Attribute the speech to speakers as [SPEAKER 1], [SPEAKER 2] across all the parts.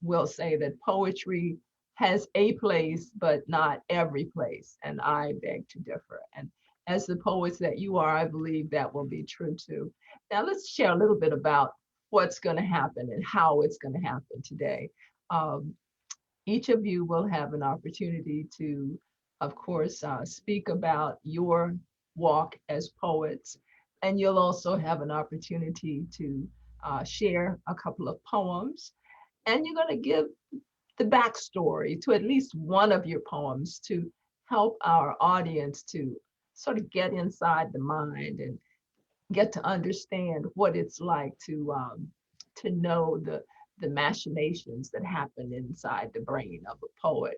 [SPEAKER 1] will say that poetry has a place, but not every place. And I beg to differ. And as the poets that you are, I believe that will be true too. Now, let's share a little bit about what's going to happen and how it's going to happen today. Um, each of you will have an opportunity to, of course, speak about your walk as poets. And you'll also have an opportunity to share a couple of poems. And you're going to give the backstory to at least one of your poems to help our audience to sort of get inside the mind and get to understand what it's like to know the machinations that happen inside the brain of a poet,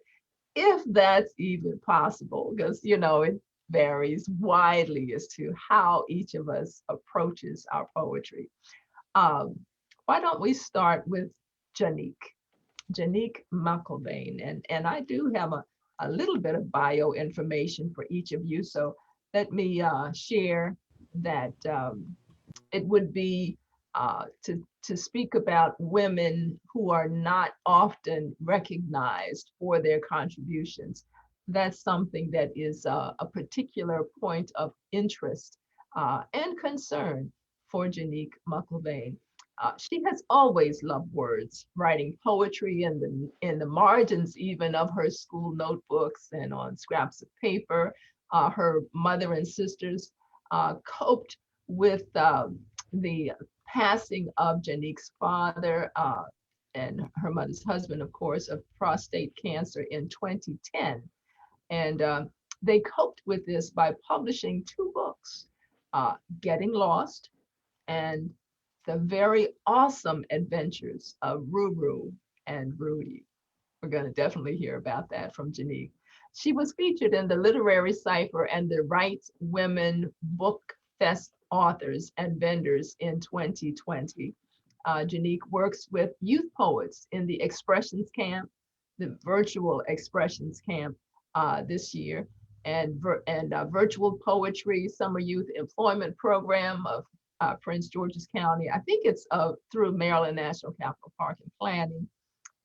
[SPEAKER 1] if that's even possible, because it varies widely as to how each of us approaches our poetry. Um, why don't we start with Janique? Janique McIlvaine. And I do have a little bit of bio information for each of you. So let me share that it would be to speak about women who are not often recognized for their contributions. That's something that is a particular point of interest and concern for Janique McIlvaine. She has always loved words, writing poetry in the margins even of her school notebooks and on scraps of paper. Her mother and sisters coped with the passing of Janique's father and her mother's husband, of course, of prostate cancer in 2010. And they coped with this by publishing two books, Getting Lost and The Very Awesome Adventures of Ruru and Rudy. We're going to definitely hear about that from Janique. She was featured in the Literary Cipher and the Right Women Book Fest authors and vendors in 2020. Janique works with youth poets in the Expressions Camp, the virtual Expressions Camp this year, and virtual poetry summer youth employment program of Prince George's County. I think it's through Maryland National Capital Park and Planning,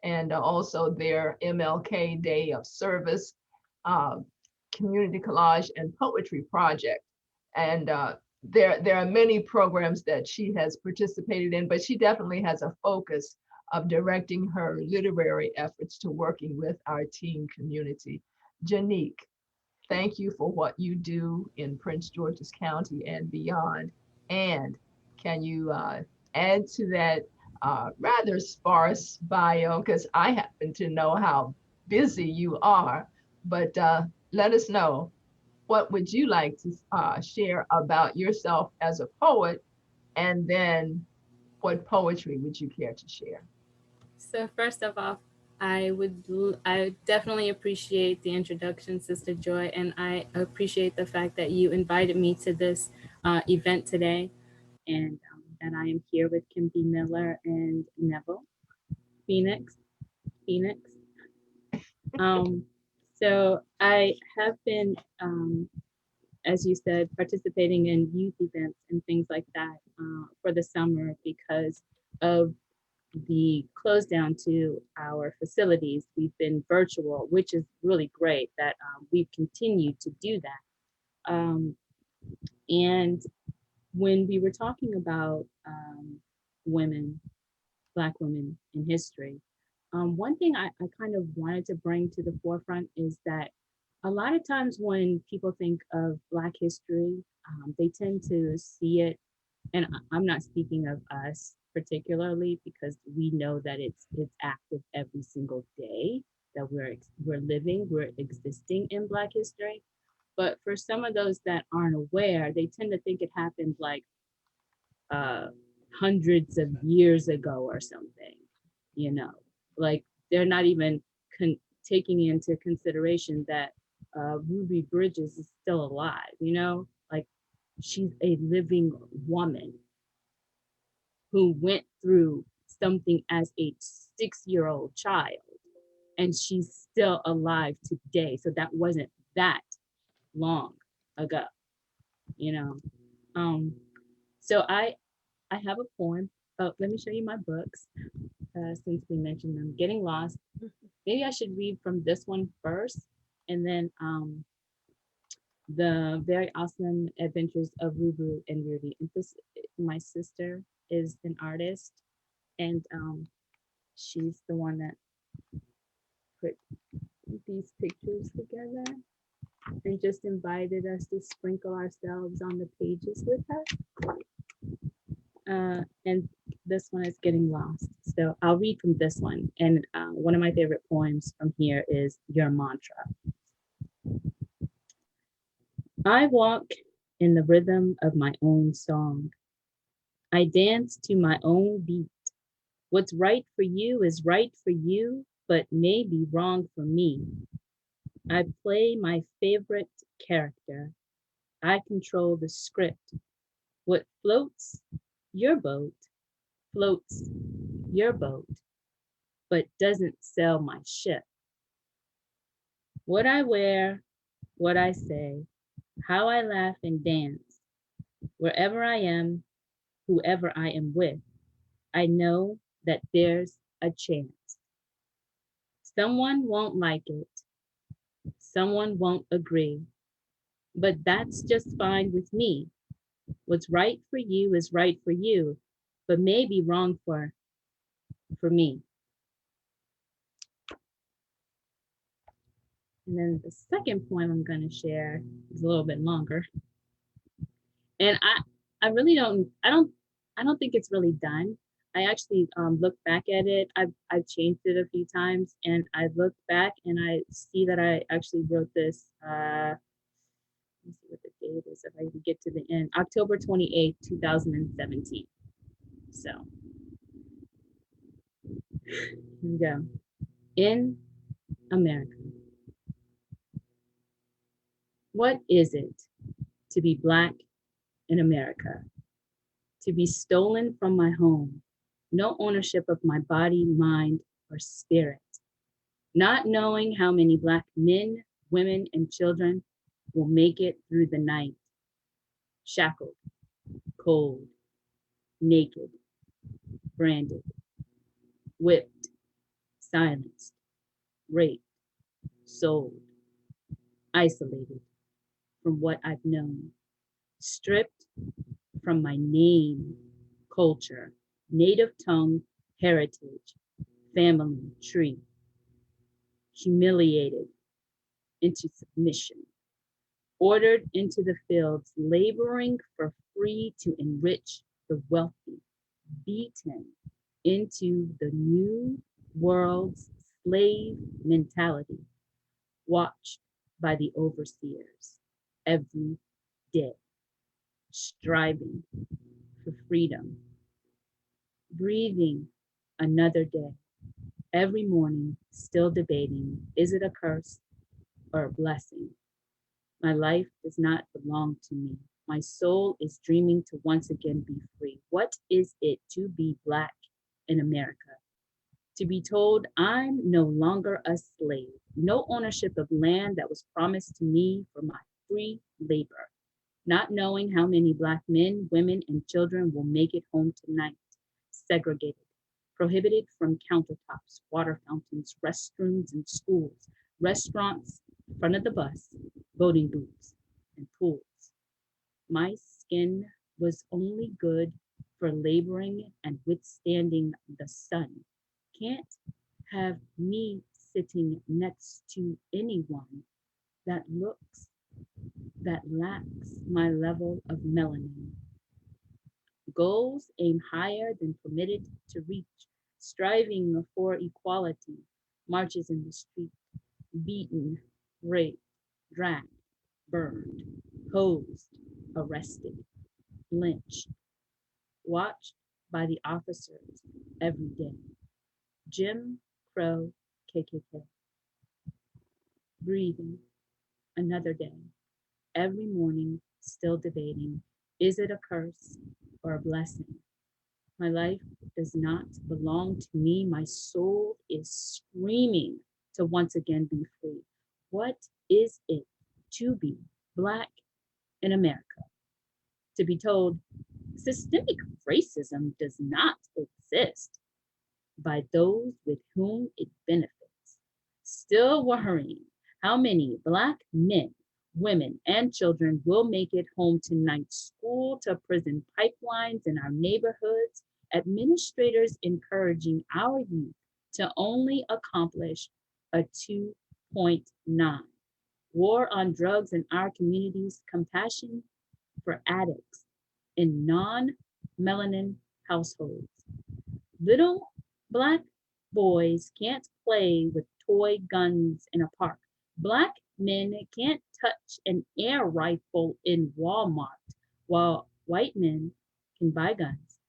[SPEAKER 1] and also their MLK Day of Service, uh, Community Collage and Poetry Project. And there are many programs that she has participated in, but she definitely has a focus of directing her literary efforts to working with our teen community. Janique, thank you for what you do in Prince George's County and beyond. And can you add to that rather sparse bio? Because I happen to know how busy you are, but let us know, what would you like to share about yourself as a poet? And then what poetry would you care to share?
[SPEAKER 2] So first of all, I definitely appreciate the introduction, Sister Joy, and I appreciate the fact that you invited me to this event today, and that I am here with Kim B. Miller and Neville Phoenix. Phoenix. Um, so I have been, as you said, participating in youth events and things like that for the summer because of the close down to our facilities. We've been virtual, which is really great that we've continued to do that. And when we were talking about women, Black women in history, one thing I kind of wanted to bring to the forefront is that a lot of times when people think of Black history, they tend to see it, and I'm not speaking of us particularly because we know that it's active every single day that we're living, we're existing in Black history. But for some of those that aren't aware, they tend to think it happened like uh, hundreds of years ago or something, you know, like they're not even taking into consideration that Ruby Bridges is still alive, you know, like she's a living woman who went through something as a 6-year old child and she's still alive today. So that wasn't that long ago, you know. Um, so I have a poem Oh, let me show you my books since we mentioned them. Getting Lost. Maybe I should read from this one first, and then The Very Awesome Adventures of Ruru and Rudy. And this, my sister is an artist, and she's the one that put these pictures together and just invited us to sprinkle ourselves on the pages with her. And this one is Getting Lost. So I'll read from this one. And one of my favorite poems from here is Your Mantra. I walk in the rhythm of my own song. I dance to my own beat. What's right for you is right for you, but may be wrong for me. I play my favorite character. I control the script. What floats your boat floats your boat, but doesn't sail my ship. What I wear, what I say, how I laugh and dance, wherever I am, whoever I am with, I know that there's a chance. Someone won't like it, someone won't agree, but that's just fine with me. What's right for you is right for you, but may be wrong for me. And then the second poem I'm going to share is a little bit longer. And I really don't think it's really done. I actually looked back at it. I've changed it a few times, and I looked back and I see that I actually wrote this. Let me see what the date is if I can get to the end. October 28th, 2017. So here we go. In America, what is it to be Black in America? To be stolen from my home, no ownership of my body, mind, or spirit, not knowing how many Black men, women, and children will make it through the night, shackled, cold, naked, branded, whipped, silenced, raped, sold, isolated from what I've known, stripped from my name, culture, native tongue, heritage, family, tree, humiliated into submission, ordered into the fields, laboring for free to enrich the wealthy, beaten into the new world's slave mentality, watched by the overseers every day, striving for freedom, breathing another day, every morning still debating, is it a curse or a blessing? My life does not belong to me. My soul is dreaming to once again be free. What is it to be Black in America? To be told I'm no longer a slave, no ownership of land that was promised to me for my free labor, not knowing how many Black men, women, and children will make it home tonight, segregated, prohibited from countertops, water fountains, restrooms and schools, restaurants, front of the bus, voting booths, and pools. My skin was only good for laboring and withstanding the sun. Can't have me sitting next to anyone that looks, that lacks my level of melanin. Goals aim higher than permitted to reach, striving for equality, marches in the street, beaten, raped, dragged, burned, hosed, arrested, lynched, watched by the officers every day. Jim Crow KKK, breathing another day, every morning still debating, is it a curse or a blessing? My life does not belong to me. My soul is screaming to once again be free. What is it to be Black in America? To be told
[SPEAKER 3] Systemic racism does not exist by those with whom it benefits. Still worrying how many Black men, women, and children will make it home tonight, school to prison pipelines in our neighborhoods, administrators encouraging our youth to only accomplish a 2.9. War on drugs in our communities, compassion for addicts in non melanin households. Little Black boys can't play with toy guns in a park. Black men can't touch an air rifle in Walmart, while white men can buy guns.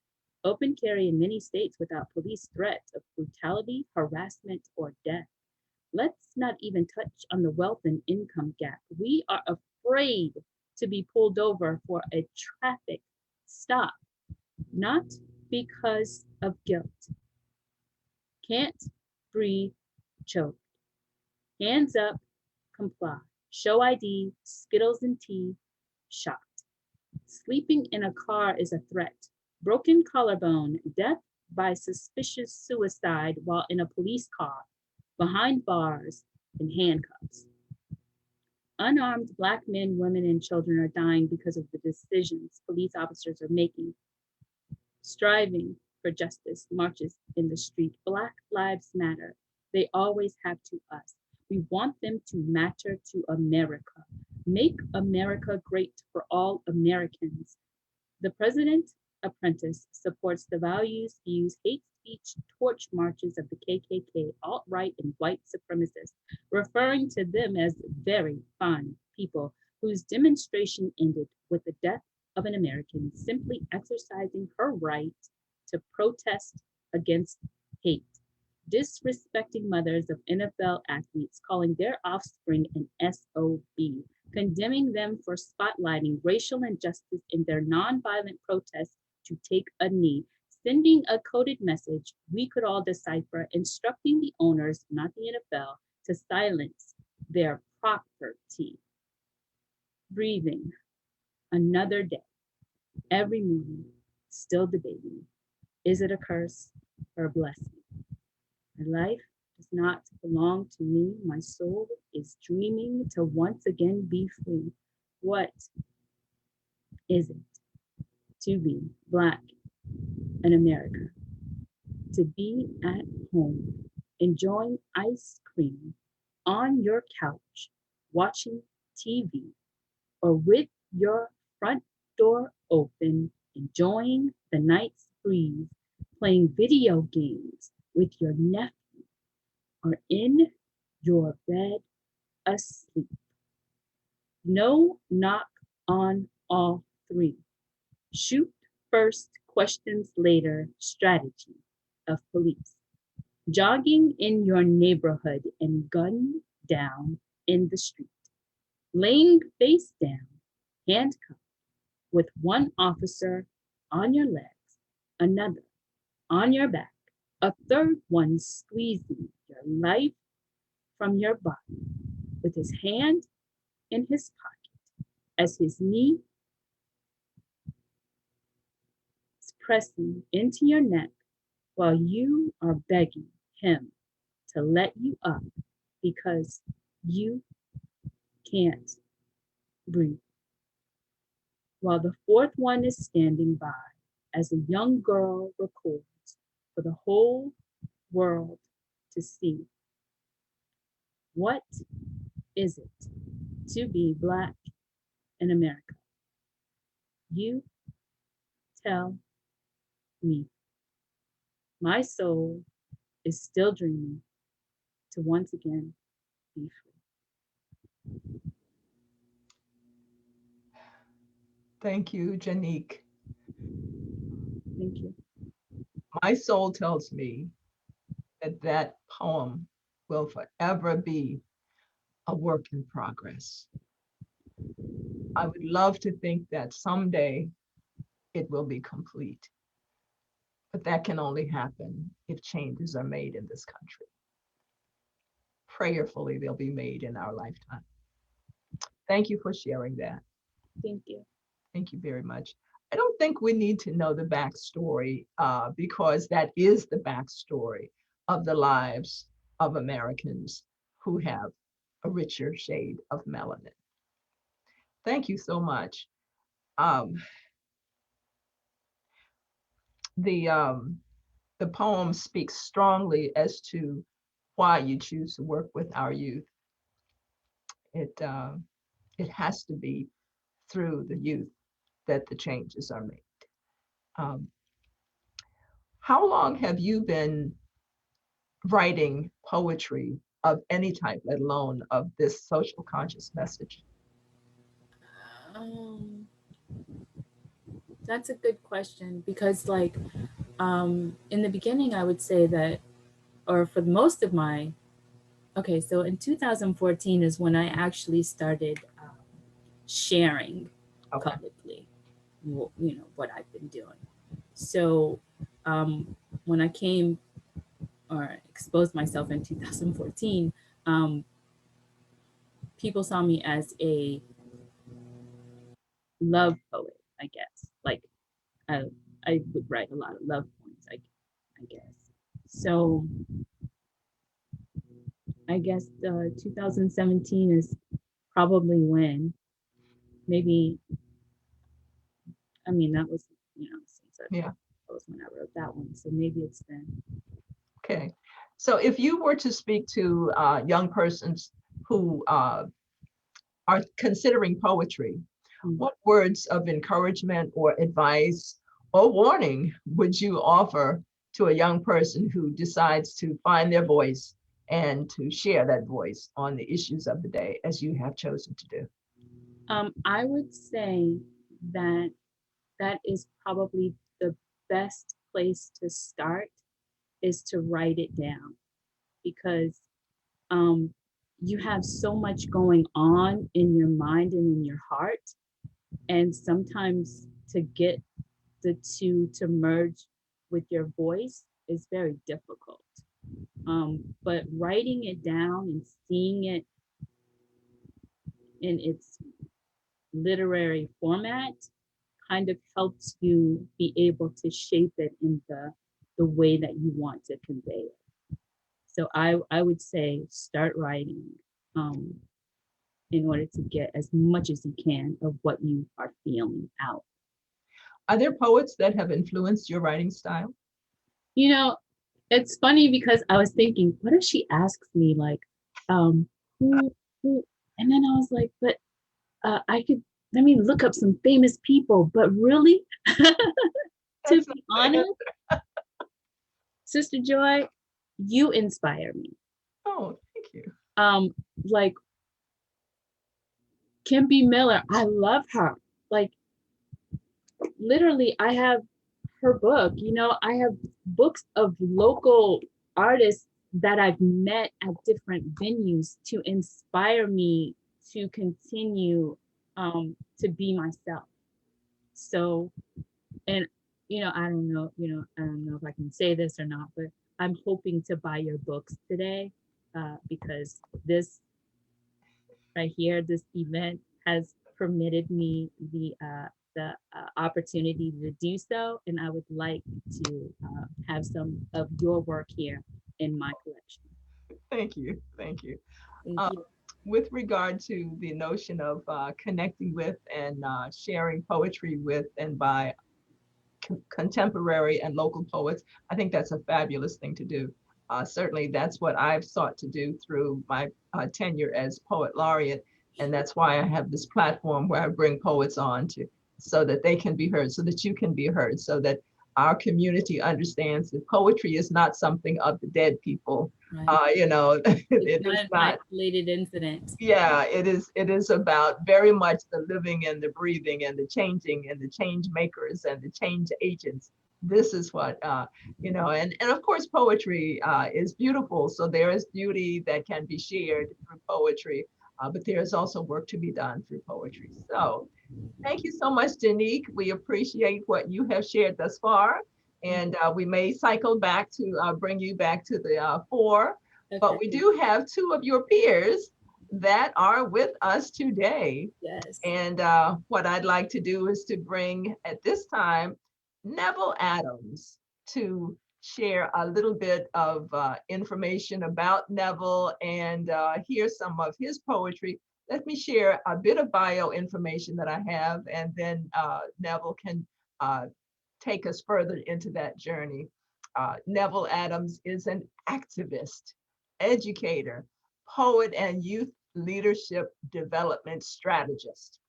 [SPEAKER 3] Open carry in many states without police threats of brutality, harassment, or death. Let's not even touch on the wealth and income gap. We are afraid to be pulled over for a traffic stop, not because of guilt. Can't breathe, choke. Hands up, comply. Show ID, Skittles and tea, shot. Sleeping in a car is a threat. Broken collarbone, death by suspicious suicide while in a police car, behind bars, in handcuffs. Unarmed Black men, women, and children are dying because of the decisions police officers are making, striving for justice, marches in the street. Black lives matter. They always have to us. We want them to matter to America. Make America great for all Americans. The President Apprentice supports the values, views, hate speech, torch marches of the KKK, alt right, and white supremacists, referring to them as very fine people whose demonstration ended with the death of an American simply exercising her right to protest against hate, disrespecting mothers of NFL athletes, calling their offspring an SOB, condemning them for spotlighting racial injustice in their nonviolent protests to take a knee, sending a coded message we could all decipher, instructing the owners, not the NFL, to silence their property. Breathing another day, every morning, still debating, is it a curse or a blessing? My life does not belong to me. My soul is dreaming to once again be free. What is it to be Black in America? To be at home, enjoying ice cream on your couch, watching TV, or with your front door open, enjoying the night's breeze, playing video games with your nephew, or in your bed asleep. No knock on all three. Shoot first, questions later strategy of police. Jogging in your neighborhood and gunned down in the street. Laying face down, handcuffed, with one officer on your legs, another on your back, a third one squeezing your life from your body with his hand in his pocket as his knee is pressing into your neck while you are begging him to let you up because you can't breathe. While the fourth one is standing by as a young girl records for the whole world to see. What is it to be Black in America? You tell me. My soul is still dreaming to once again be
[SPEAKER 1] Thank you, Janique.
[SPEAKER 3] free. Thank you.
[SPEAKER 1] My soul tells me that that poem will forever be a work in progress. I would love to think that someday it will be complete, but that can only happen if changes are made in this country. Prayerfully, they'll be made in our lifetime. Thank you for sharing that.
[SPEAKER 3] Thank you.
[SPEAKER 1] Thank you very much. I don't think we need to know the backstory because that is the backstory of the lives of Americans who have a richer shade of melanin. Thank you so much. Um, the um, the poem speaks strongly as to why you choose to work with our youth. It it has to be through the youth that the changes are made. Um, how long have you been writing poetry of any type, let alone of this social conscious message?
[SPEAKER 2] Um, that's a good question because, like, in the beginning, I would say that, or for most of my, okay, so in 2014 is when I actually started sharing
[SPEAKER 1] Okay.
[SPEAKER 2] publicly, what I've been doing. So when I came or exposed myself in 2014, um, people saw me as a love poet, I guess. Like I, I would write a lot of love poems, I guess. So I guess 2017 is probably when maybe, I mean, that was, since
[SPEAKER 1] Yeah.
[SPEAKER 2] that was when I wrote that one. So maybe it's then.
[SPEAKER 1] Okay. So if you were to speak to young persons who are considering poetry,
[SPEAKER 2] Mm.
[SPEAKER 1] what words of encouragement or advice or warning would you offer to a young person who decides to find their voice and to share that voice on the issues of the day as you have chosen to do?
[SPEAKER 2] I would say that that is probably the best place to start is to write it down because um, you have so much going on in your mind and in your heart. And sometimes to get the two to merge with your voice is very difficult. But writing it down and seeing it in its literary format kind of helps you be able to shape it in the way that you want to convey it. So I would say start writing um, in order to get as much as you can of what you are feeling out.
[SPEAKER 1] Are there poets that have influenced your writing style?
[SPEAKER 2] You know, it's funny because I was thinking, what if she asks me like, um, who, and then I was like, but I could let me look up some famous people, but really, to
[SPEAKER 1] That's
[SPEAKER 2] be
[SPEAKER 1] not
[SPEAKER 2] honest, Sister Joy, you inspire me.
[SPEAKER 1] Oh, thank you.
[SPEAKER 2] Um, like Kim B. Miller, I love her. Like literally, I have her book. I have books of local artists that I've met at different venues to inspire me to continue to be myself. So, and I don't know if I can say this or not, but I'm hoping to buy your books today because this right here, this event has permitted me the opportunity to do so, and I would like to have some of your work here in my collection.
[SPEAKER 1] Thank you. Thank you.
[SPEAKER 2] Thank
[SPEAKER 1] Um,
[SPEAKER 2] you.
[SPEAKER 1] with regard to the notion of connecting with and sharing poetry with and by contemporary and local poets, I think that's a fabulous thing to do. Certainly, that's what I've sought to do through my tenure as poet laureate, and that's why I have this platform where I bring poets on to so that they can be heard, so that you can be heard, so that our community understands that poetry is not something of the dead people.
[SPEAKER 2] Right. It's
[SPEAKER 1] It
[SPEAKER 2] not
[SPEAKER 1] is
[SPEAKER 2] an
[SPEAKER 1] not.
[SPEAKER 2] isolated incident.
[SPEAKER 1] Yeah, it is about very much the living and the breathing and the changing and the change makers and the change agents. This is what and of course poetry is beautiful. So there is beauty that can be shared through poetry, but there is also work to be done through poetry. So thank you so much, Janique. We appreciate what you have shared thus far, and we may cycle back to bring you back to the fore. But
[SPEAKER 2] Okay.
[SPEAKER 1] we do have two of your peers that are with us today.
[SPEAKER 2] Yes.
[SPEAKER 1] And what I'd like to do is to bring at this time Neville Adams to share a little bit of information about Neville and hear some of his poetry. Let me share a bit of bio information that I have, and then Neville can uh, take us further into that journey. Neville Adams is an activist, educator, poet, and youth leadership development strategist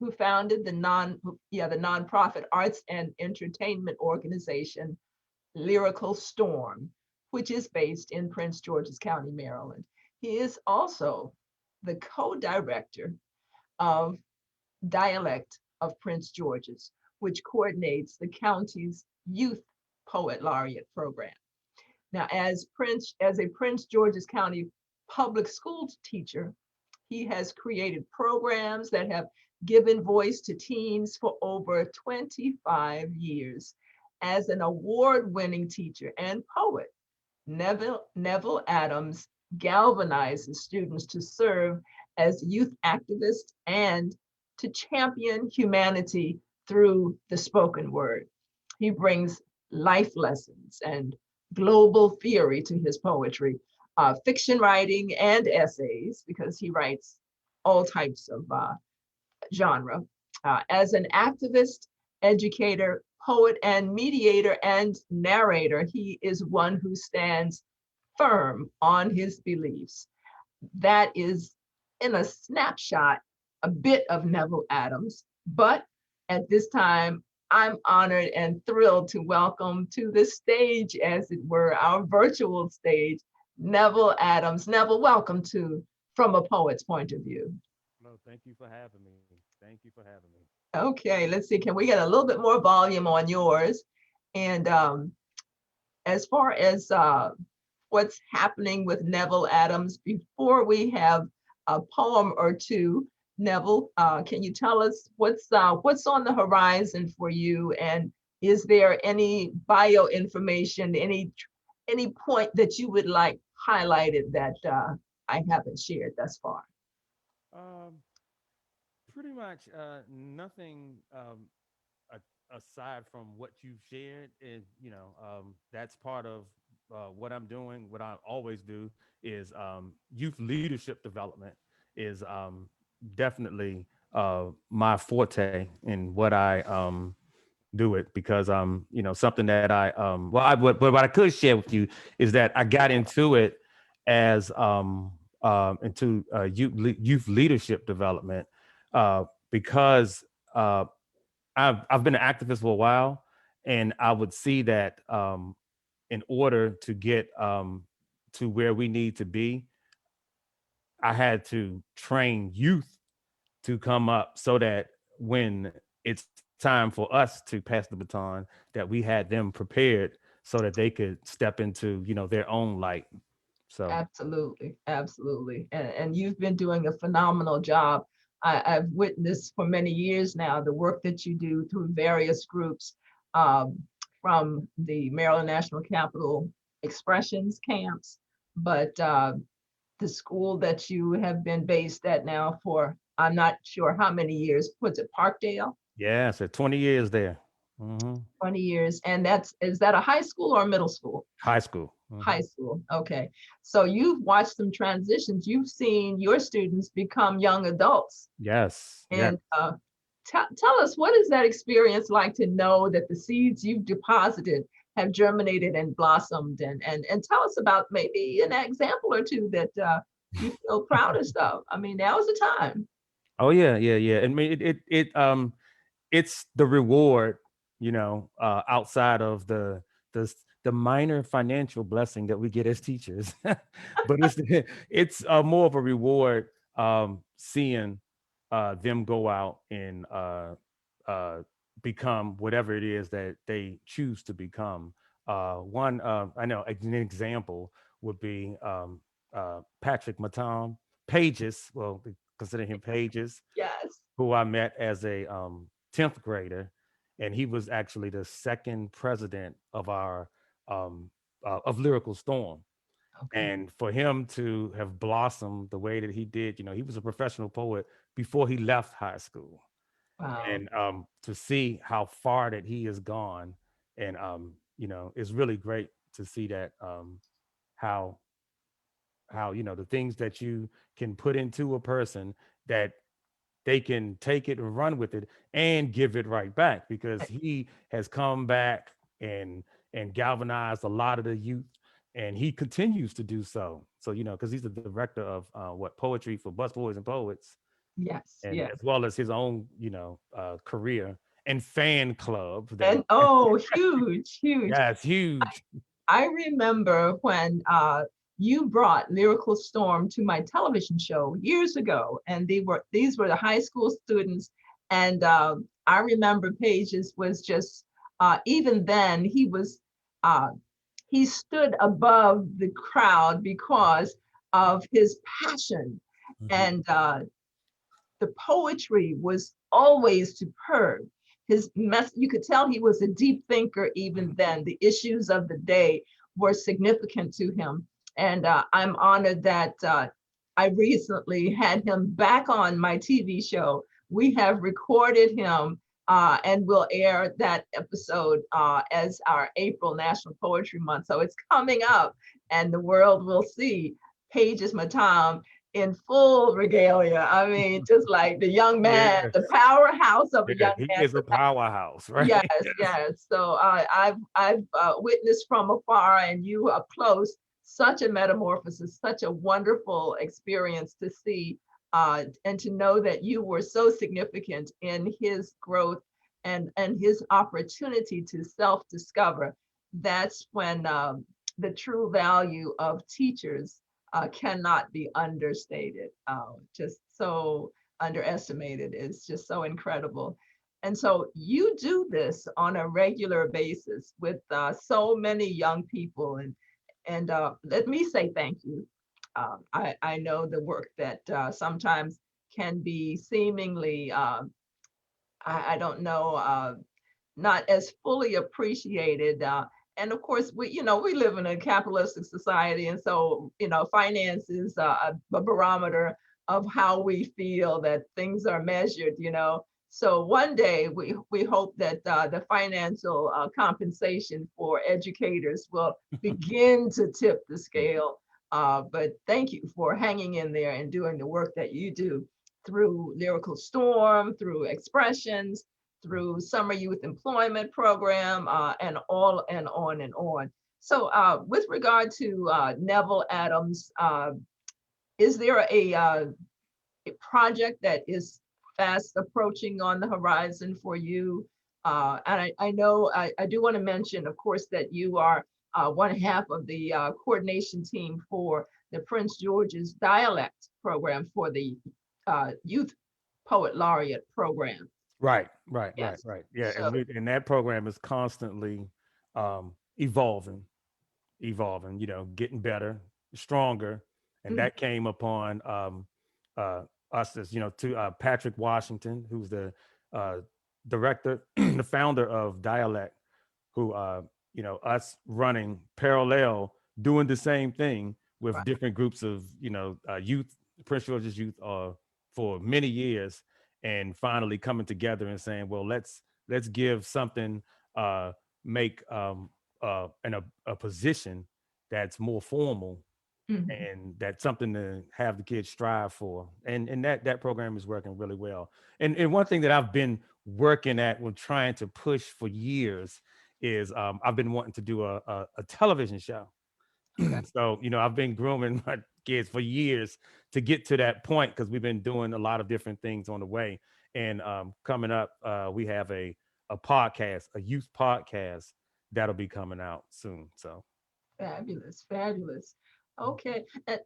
[SPEAKER 1] who founded the nonprofit arts and entertainment organization Lyrical Storm, which is based in Prince George's County, Maryland. He is also the co-director of Dialect of Prince George's, which coordinates the county's youth poet laureate program. Now, as a Prince George's County public school teacher, he has created programs that have given voice to teens for over 25 years. As an award-winning teacher and poet, Neville Adams galvanizes students to serve as youth activists and to champion humanity through the spoken word. He brings life lessons and global theory to his poetry, fiction writing and essays, because he writes all types of genre. As an activist, educator, poet, and mediator and narrator, he is one who stands firm on his beliefs. That is, in a snapshot, a bit of Neville Adams. But at this time, I'm honored and thrilled to welcome to the stage, as it were, our virtual stage, Neville Adams. Neville, welcome to From a Poet's Point of View.
[SPEAKER 4] No, thank you for having me. Thank you for having me.
[SPEAKER 1] Okay, let's see. Can we get a little bit more volume on yours? And as far as what's happening with Neville Adams, before we have a poem or two, Neville, can you tell us what's on the horizon for you? And is there any bio information, any point that you would like highlighted that I haven't shared thus far?
[SPEAKER 4] Um, Pretty much nothing aside from what you've shared. And that's part of what I'm doing. What I always do is youth leadership development is definitely my forte in what I do it because something that I well I but what I could share with you is that I got into it as into youth leadership development because I've been an activist for a while, and I would see that in order to get to where we need to be, I had to train youth to come up so that when it's time for us to pass the baton, that we had them prepared so that they could step into their own light. So
[SPEAKER 1] Absolutely, absolutely. And you've been doing a phenomenal job. I've witnessed for many years now the work that you do through various groups, um, from the Maryland National Capital Expressions camps, but the school that you have been based at now for, I'm not sure how many years, was it Parkdale?
[SPEAKER 4] yeah, so 20 years there.
[SPEAKER 1] 20 years. And is that a high school or a middle school?
[SPEAKER 4] High school.
[SPEAKER 1] High school. Okay. So you've watched some transitions. You've seen your students become young adults.
[SPEAKER 4] Yes. Yeah.
[SPEAKER 1] And tell us, what is that experience like to know that the seeds you've deposited have germinated and blossomed? And tell us about maybe an example or two that you feel proudest of. I mean, now is the time.
[SPEAKER 4] Oh yeah, yeah, yeah. I mean, it's the reward, outside of the the minor financial blessing that we get as teachers, but it's more of a reward seeing them go out and uh, become whatever it is that they choose to become. One, I know an example would be Patrick Matam Pages. Well, consider him Pages,
[SPEAKER 1] Yes.
[SPEAKER 4] who I met as a 10th grader, and he was actually the second president of our of Lyrical Storm.
[SPEAKER 1] Okay.
[SPEAKER 4] And for him to have blossomed the way that he did, he was a professional poet before he left high school.
[SPEAKER 1] Wow.
[SPEAKER 4] And to see how far that he has gone, and it's really great to see that, how the things that you can put into a person, that they can take it and run with it and give it right back, because he has come back and galvanized a lot of the youth, and he continues to do so. So because he's the director of what poetry for Busboys and Poets,
[SPEAKER 1] Yes.
[SPEAKER 4] and
[SPEAKER 1] Yes.
[SPEAKER 4] as well as his own career and fan club that
[SPEAKER 1] And oh, huge, huge.
[SPEAKER 4] yeah, it's huge.
[SPEAKER 1] I remember when you brought Lyrical Storm to my television show years ago, and these were the high school students, and I remember Pages was just even then uh, he stood above the crowd because of his passion,
[SPEAKER 4] Mhm.
[SPEAKER 1] and the poetry was always superb. His mess, you could tell he was a deep thinker even then. The issues of the day were significant to him. And I'm honored that I recently had him back on my TV show. We have recorded him and we'll air that episode as our April National Poetry Month. So it's coming up and the world will see Pages Matam in full regalia. I mean, just like the young man,
[SPEAKER 4] Yes,
[SPEAKER 1] the powerhouse of a
[SPEAKER 4] yes,
[SPEAKER 1] young
[SPEAKER 4] he
[SPEAKER 1] man.
[SPEAKER 4] is a powerhouse, right?
[SPEAKER 1] Yes,
[SPEAKER 4] Yes.
[SPEAKER 1] yes. So I've witnessed from afar and you up close such a metamorphosis, such a wonderful experience to see and to know that you were so significant in his growth and his opportunity to self-discover. That's when the true value of teachers cannot be understated. Just so underestimated. It's just so incredible. And so you do this on a regular basis with so many young people. And let me say thank you. I know the work that sometimes can be seemingly, I don't know, not as fully appreciated. And of course, we live in a capitalistic society, and so finance is a barometer of how we feel that things are measured. So one day we hope that the financial compensation for educators will begin to tip the scale. But thank you for hanging in there and doing the work that you do through Lyrical Storm, through Expressions, through Summer Youth Employment Program, and all and on and on. So with regard to Neville Adams, is there a project that is fast approaching on the horizon for you? And I know I do want to mention, of course, that you are one half of the coordination team for the Prince George's Dialect Program for the Youth Poet Laureate Program.
[SPEAKER 4] Right, right, right,
[SPEAKER 1] Yes.
[SPEAKER 4] right. Yeah,
[SPEAKER 1] So,
[SPEAKER 4] and that program is constantly evolving, getting better, stronger, and
[SPEAKER 1] mm,
[SPEAKER 4] that came upon uh, us as to Patrick Washington, who's the uh, director, the founder of Dialect, who us running parallel, doing the same thing with
[SPEAKER 1] right.
[SPEAKER 4] different groups of youth, Prince George's youth, for many years, and finally coming together and saying, well, let's give something, make a position that's more formal,
[SPEAKER 1] Mhm.
[SPEAKER 4] and that's something to have the kids strive for, and that program is working really well. And one thing that I've been working at, with trying to push for years, is I've been wanting to do a television show.
[SPEAKER 1] Okay.
[SPEAKER 4] So I've been grooming my kids for years to get to that point, because we've been doing a lot of different things on the way. And coming up, we have a podcast, a youth podcast, that'll be coming out soon. So
[SPEAKER 1] Fabulous, fabulous. Okay, and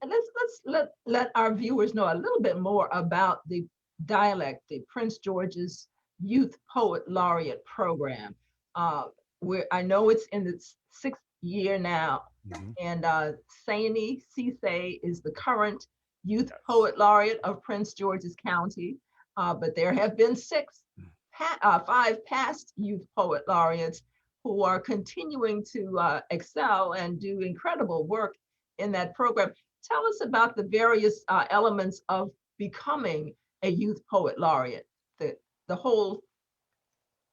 [SPEAKER 1] let's let our viewers know a little bit more about the dialect, the Prince George's Youth Poet Laureate Program. Uh, where I know it's in its sixth year now,
[SPEAKER 4] mhm.
[SPEAKER 1] and Saini Cisse is the current Youth
[SPEAKER 4] Yes.
[SPEAKER 1] Poet Laureate of Prince George's County. But there have been five past Youth Poet Laureates who are continuing to excel and do incredible work in that program. Tell us about the various elements of becoming a youth poet laureate. The whole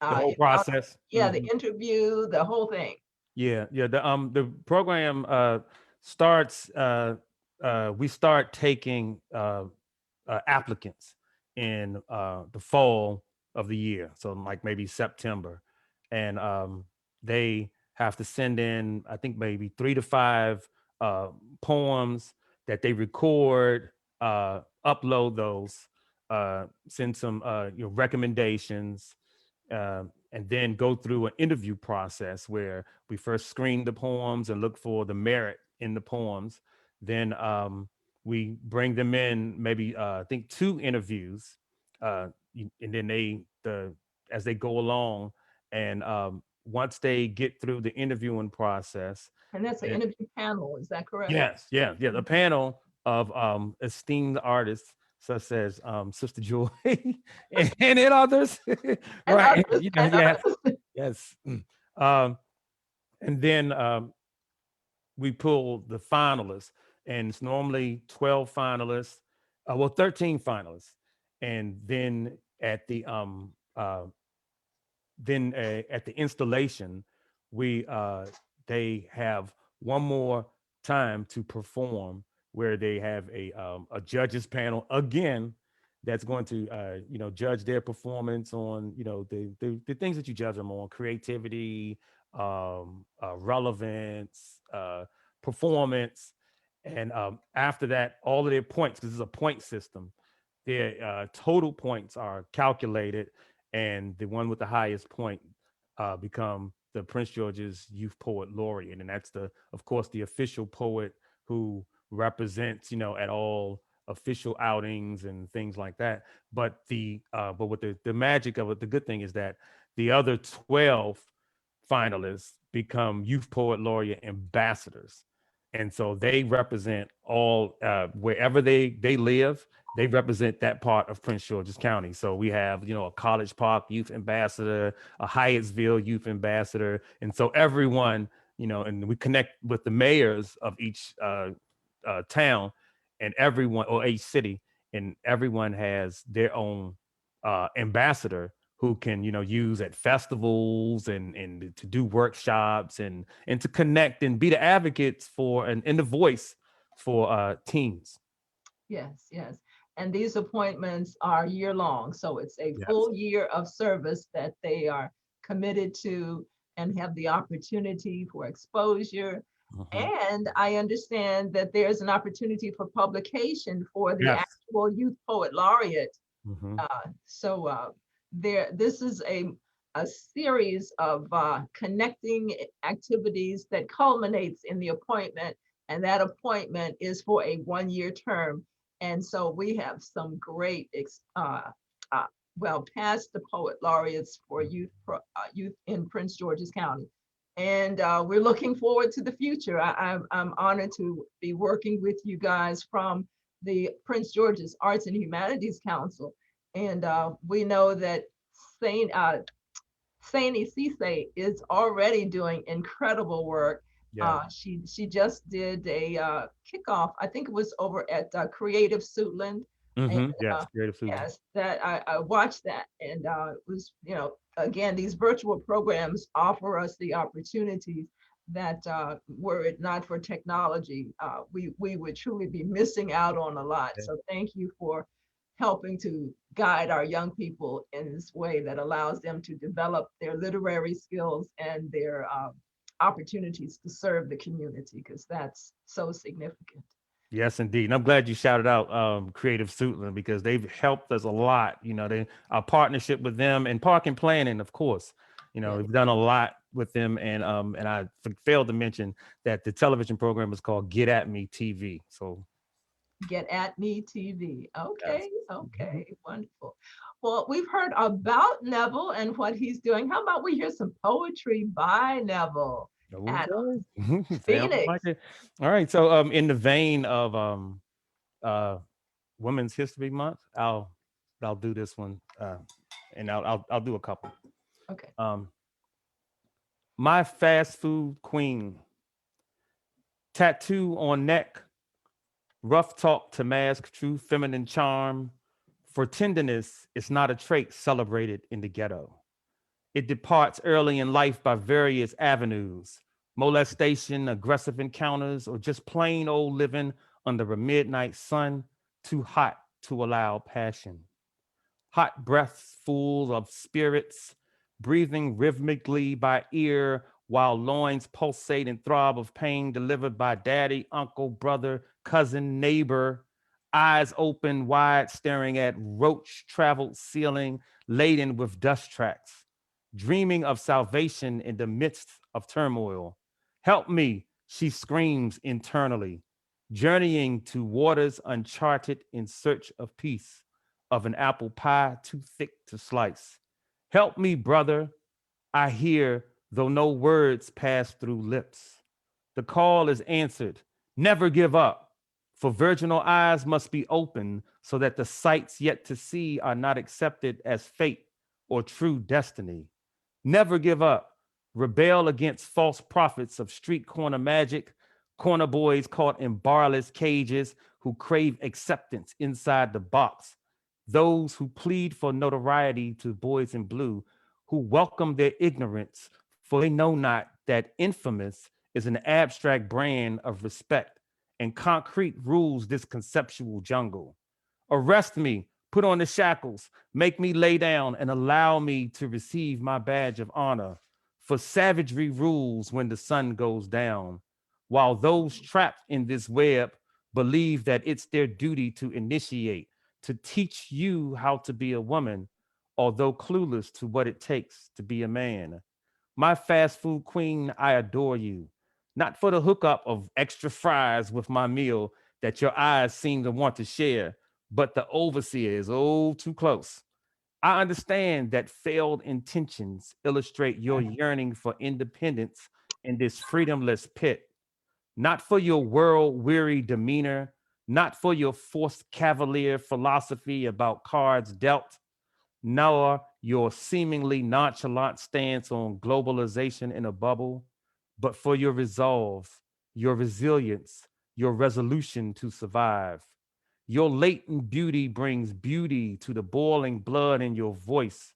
[SPEAKER 4] The whole
[SPEAKER 1] encounter,
[SPEAKER 4] process.
[SPEAKER 1] yeah, the interview, the whole thing.
[SPEAKER 4] Yeah, yeah. The program starts. We start taking applicants in the fall of the year, so like maybe September, and they have to send in, I think, maybe 3 to 5 poems that they record, upload those, send some recommendations, and then go through an interview process where we first screen the poems and look for the merit in the poems. Then we bring them in, maybe I think 2 interviews, and then as they go along, and once they get through the interviewing process.
[SPEAKER 1] And that's an interview panel, is that correct?
[SPEAKER 4] Yes, yeah, yeah. The panel of esteemed artists such as Sister Joy and others, right?
[SPEAKER 1] Others,
[SPEAKER 4] You know,
[SPEAKER 1] and
[SPEAKER 4] yes,
[SPEAKER 1] others.
[SPEAKER 4] yes. And then we pull the finalists, and it's normally 12 finalists, 13 finalists, and then at the installation, we they have one more time to perform, where they have a judges panel again that's going to judge their performance on the things that you judge them on: creativity, relevance, performance. And after that, all of their points, because it's a point system, their total points are calculated, and the one with the highest point become the Prince George's Youth Poet Laureate. And that's of course, the official poet who represents, at all official outings and things like that. But what the magic of it, the good thing is that the other 12 finalists become Youth Poet Laureate ambassadors. And so they represent all, wherever they live, they represent that part of Prince George's County. So we have, a College Park youth ambassador, a Hyattsville youth ambassador. And so everyone, and we connect with the mayors of each town, and everyone, or each city, and everyone has their own ambassador who can, use at festivals, and to do workshops, and to connect and be the advocates for, and the voice for teens.
[SPEAKER 1] Yes, yes. And these appointments are year long. So it's a
[SPEAKER 4] Yes.
[SPEAKER 1] full year of service that they are committed to and have the opportunity for exposure. And I understand that there's an opportunity for publication for the
[SPEAKER 4] Yes.
[SPEAKER 1] actual Youth Poet Laureate.
[SPEAKER 4] Mhm.
[SPEAKER 1] This is a series of connecting activities that culminates in the appointment, and that appointment is for a 1-year term. And so we have some great, past the poet laureates for youth in Prince George's County. And we're looking forward to the future. I'm honored to be working with you guys from the Prince George's Arts and Humanities Council. And we know that Saint Cisse is already doing incredible work.
[SPEAKER 4] Yeah.
[SPEAKER 1] She just did a kickoff. I think it was over at Creative Suitland. And,
[SPEAKER 4] Yes. Creative food.
[SPEAKER 1] yes, that I watched that, and it was, again, these virtual programs offer us the opportunities that were it not for technology, we would truly be missing out on a lot.
[SPEAKER 4] Yeah.
[SPEAKER 1] So thank you for helping to guide our young people in this way that allows them to develop their literary skills and their opportunities to serve the community, because that's so significant.
[SPEAKER 4] Yes, indeed. And I'm glad you shouted out Creative Suitland, because they've helped us a lot. Our partnership with them, and Park and Planning, of course.
[SPEAKER 1] Yeah.
[SPEAKER 4] We've done a lot with them, and I failed to mention that the television program is called Get At Me TV. So
[SPEAKER 1] Get At Me TV. Okay,
[SPEAKER 4] yes.
[SPEAKER 1] okay, wonderful. Well, we've heard about Neville and what he's doing. How about we hear some poetry by Neville Adams,
[SPEAKER 4] Okay. Sounds
[SPEAKER 1] Phoenix?
[SPEAKER 4] like it. All right. So in the vein of Women's History Month, I'll do this one, and I'll do a couple.
[SPEAKER 1] Okay.
[SPEAKER 4] My fast food queen, Tattoo on neck, rough talk to mask true feminine charm. For tenderness is not a trait celebrated in the ghetto. It departs early in life by various avenues: molestation, aggressive encounters, or just plain old living under a midnight sun, too hot to allow passion. Hot breaths full of spirits, breathing rhythmically by ear, while loins pulsate and throb of pain delivered by daddy, uncle, brother, cousin, neighbor, eyes open wide, staring at roach traveled ceiling laden with dust tracks, dreaming of salvation in the midst of turmoil. Help me, she screams internally, journeying to waters uncharted in search of peace, of an apple pie too thick to slice. Help me, brother, I hear, though no words pass through lips. The call is answered. Never give up, for virginal eyes must be open so that the sights yet to see are not accepted as fate or true destiny. Never give up. Rebel against false prophets of street corner magic, corner boys caught in barless cages who crave acceptance inside the box. Those who plead for notoriety to boys in blue, who welcome their ignorance, for they know not that infamous is an abstract brand of respect, and concrete rules this conceptual jungle. Arrest me, put on the shackles, make me lay down, and allow me to receive my badge of honor. For savagery rules when the sun goes down, while those trapped in this web believe that it's their duty to initiate, to teach you how to be a woman, although clueless to what it takes to be a man. My fast food queen, I adore you. Not for the hookup of extra fries with my meal that your eyes seem to want to share, but the overseer is oh too close. I understand that failed intentions illustrate your yearning for independence in this freedomless pit, not for your world weary demeanor, not for your forced cavalier philosophy about cards dealt, nor your seemingly nonchalant stance on globalization in a bubble, but for your resolve, your resilience, your resolution to survive. Your latent beauty brings beauty to the boiling blood in your voice.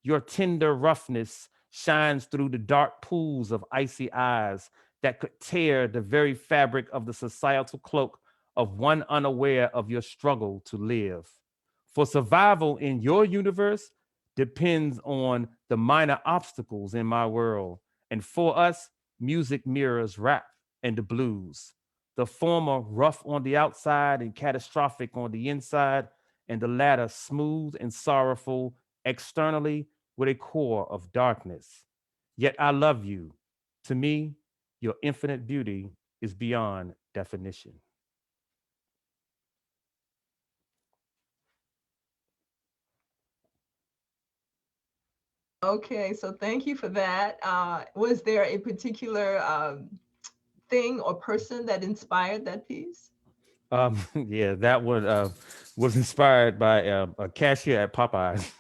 [SPEAKER 4] Your tender roughness shines through the dark pools of icy eyes that could tear the very fabric of the societal cloak of one unaware of your struggle to live. For survival in your universe depends on the minor obstacles in my world. And for us, music mirrors rap and the blues. The former rough on the outside and catastrophic on the inside, and the latter smooth and sorrowful externally with a core of darkness. Yet I love you. To me, your infinite beauty is beyond definition.
[SPEAKER 1] Okay, so thank you for that. Was there a particular thing or person that inspired that piece?
[SPEAKER 4] Yeah, that one was inspired by a cashier at Popeyes.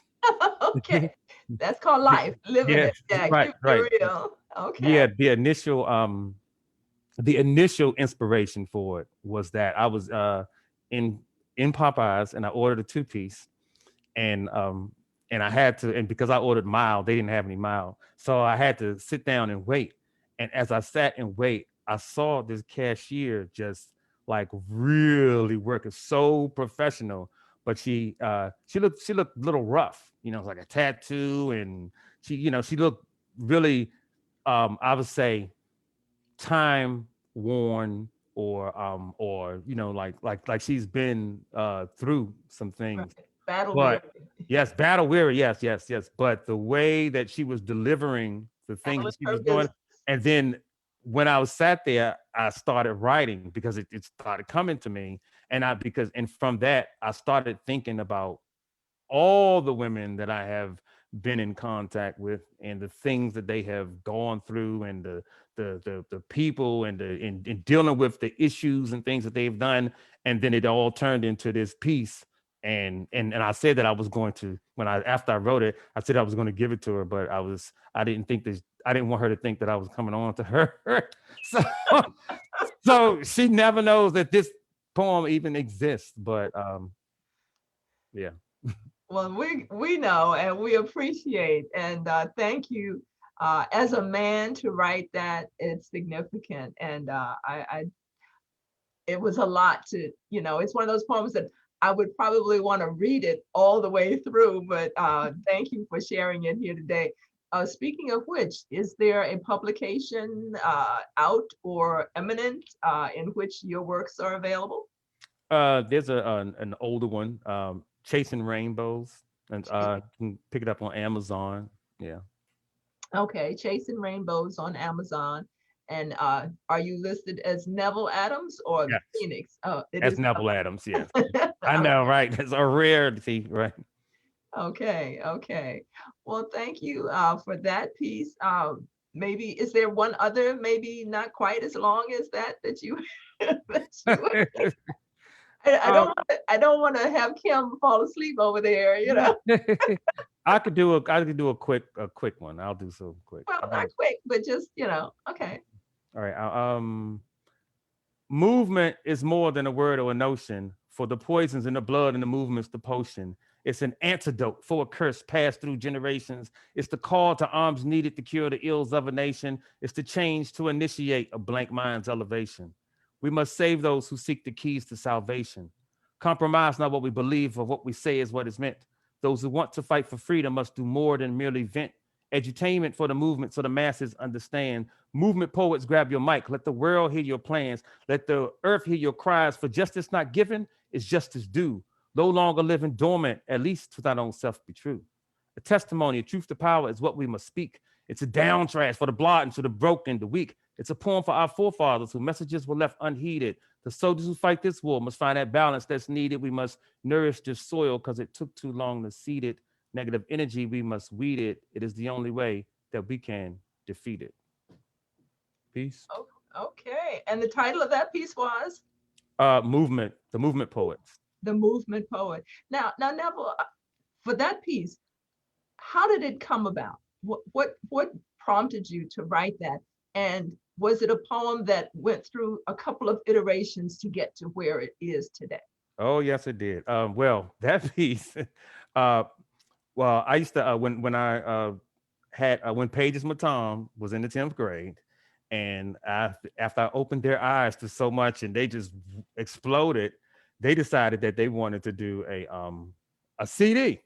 [SPEAKER 1] Okay, that's called life, living
[SPEAKER 4] Yeah,
[SPEAKER 1] it. Yeah,
[SPEAKER 4] right,
[SPEAKER 1] keep
[SPEAKER 4] right.
[SPEAKER 1] it real. Okay.
[SPEAKER 4] Yeah, the initial inspiration for it was that I was in in Popeyes and I ordered a two-piece, and I had to, and because I ordered mild, they didn't have any mild, so I had to sit down and wait. And as I sat and wait, I saw this cashier just like really working so professional, but she looked a little rough, like a tattoo, and she looked really, I would say, time worn, or like she's been through some
[SPEAKER 1] Right.
[SPEAKER 4] things.
[SPEAKER 1] Battle weary.
[SPEAKER 4] But yes, battle weary, yes, yes, yes. But the way that she was delivering the things that
[SPEAKER 1] Handling
[SPEAKER 4] she
[SPEAKER 1] her
[SPEAKER 4] was doing,
[SPEAKER 1] business.
[SPEAKER 4] and then when I was sat there, I started writing because it started coming to me, and from that I started thinking about all the women that I have been in contact with, and the things that they have gone through, and the people, and dealing with the issues and things that they've done. And then it all turned into this piece and I said that I was going to, after I wrote it, I said I was going to give it to her, but I didn't think that, I didn't want her to think that I was coming on to her. so so she never knows that this poem even exists. But yeah.
[SPEAKER 1] Well, we know and we appreciate, and thank you. As a man to write that, it's significant, and it was a lot to, it's one of those poems that I would probably want to read it all the way through, but thank you for sharing it here today. Speaking of which, is there a publication out or imminent in which your works are available?
[SPEAKER 4] There's an older one, Chasing Rainbows, and you can pick it up on Amazon. Yeah.
[SPEAKER 1] Okay, Chasing Rainbows on Amazon. And are you listed as Neville Adams or
[SPEAKER 4] Yes.
[SPEAKER 1] Phoenix? Oh, it
[SPEAKER 4] That's
[SPEAKER 1] is.
[SPEAKER 4] Neville Adams. Yes. I know, right? It's a rarity, right?
[SPEAKER 1] Okay, okay. Well, thank you for that piece. Maybe is there one other, maybe not quite as long as that you, that you I don't want to have Kim fall asleep over there,
[SPEAKER 4] I could do a quick one. I'll do so quick.
[SPEAKER 1] Well, not quick, but just, okay.
[SPEAKER 4] All right. Movement is more than a word or a notion. For the poisons in the blood and the movement's the potion. It's an antidote for a curse passed through generations. It's the call to arms needed to cure the ills of a nation. It's the change to initiate a blank mind's elevation. We must save those who seek the keys to salvation. Compromise not what we believe or what we say is what is meant. Those who want to fight for freedom must do more than merely vent. Edutainment for the movement so the masses understand. Movement poets, grab your mic. Let the world hear your plans. Let the earth hear your cries. For justice not given is justice due. No longer living dormant, at least to thine own self be true. A testimony, a truth to power is what we must speak. It's a downtrash for the blot to the broken, the weak. It's a poem for our forefathers whose messages were left unheeded. The soldiers who fight this war must find that balance that's needed. We must nourish this soil because it took too long to seed it. Negative energy, we must weed it. It is the only way that we can defeat it. Peace.
[SPEAKER 1] Oh, okay. And the title of that piece was?
[SPEAKER 4] Movement, the movement poets.
[SPEAKER 1] The movement poet. Now Neville, for that piece, how did it come about? What prompted you to write that? And was it a poem that went through a couple of iterations to get to where it is today?
[SPEAKER 4] Oh, yes, it did. Well, that piece, well, I used to, when I had, when Pages Matom was in the 10th grade, and after I opened their eyes to so much and they just exploded, they decided that they wanted to do a CD.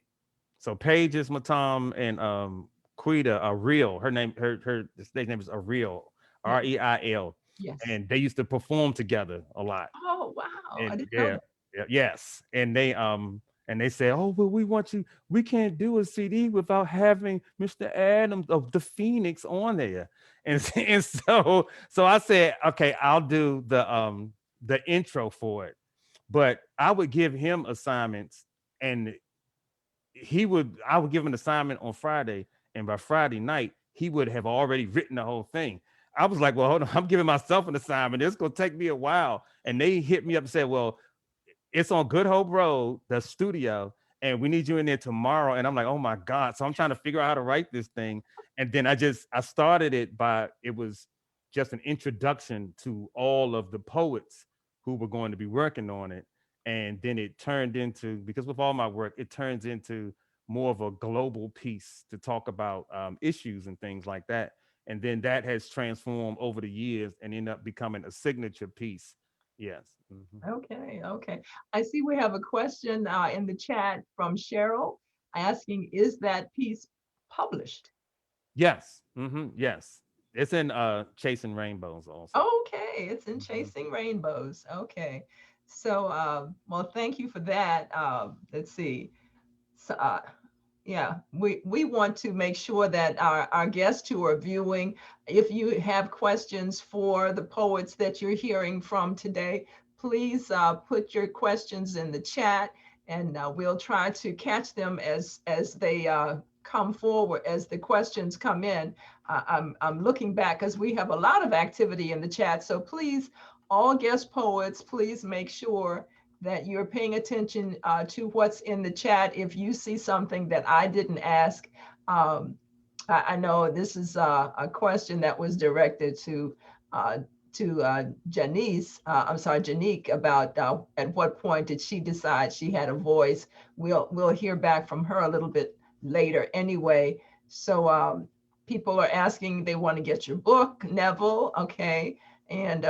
[SPEAKER 4] So Pages Matom and Quita are real. Her stage name is Ariel, Reil.
[SPEAKER 1] Yes.
[SPEAKER 4] And they used to perform together a lot.
[SPEAKER 1] Oh, wow.
[SPEAKER 4] And
[SPEAKER 1] I didn't know that.
[SPEAKER 4] yes. And they said, oh, well, we want you, we can't do a CD without having Mr. Adams of the Phoenix on there. And so I said, okay, I'll do the intro for it. But I would give him assignments, and I would give him an assignment on Friday, and by Friday night, he would have already written the whole thing. I was like, well, hold on, I'm giving myself an assignment. It's gonna take me a while. And they hit me up and said, well, it's on Good Hope Road, the studio, and we need you in there tomorrow. And I'm like, oh my God. So I'm trying to figure out how to write this thing. And then I started it it was just an introduction to all of the poets who were going to be working on it. And then it turned into, because with all my work, it turns into more of a global piece to talk about issues and things like that. And then that has transformed over the years and ended up becoming a signature piece. Yes. Mm-hmm.
[SPEAKER 1] Okay. I see we have a question in the chat from Cheryl asking, is that piece published?
[SPEAKER 4] Yes. Mm-hmm. Yes. It's in Chasing Rainbows also.
[SPEAKER 1] Okay, it's in Chasing Rainbows. Okay. So, well, thank you for that. Let's see. So, yeah, we want to make sure that our guests who are viewing, if you have questions for the poets that you're hearing from today, please put your questions in the chat, and we'll try to catch them as they come forward, as the questions come in. I'm looking back because we have a lot of activity in the chat. So please, all guest poets, please make sure that you're paying attention to what's in the chat. If you see something that I didn't ask, I know this is a question that was directed to Janice, Janique, about at what point did she decide she had a voice. We'll hear back from her a little bit later anyway. So people are asking, they want to get your book, Neville, okay? And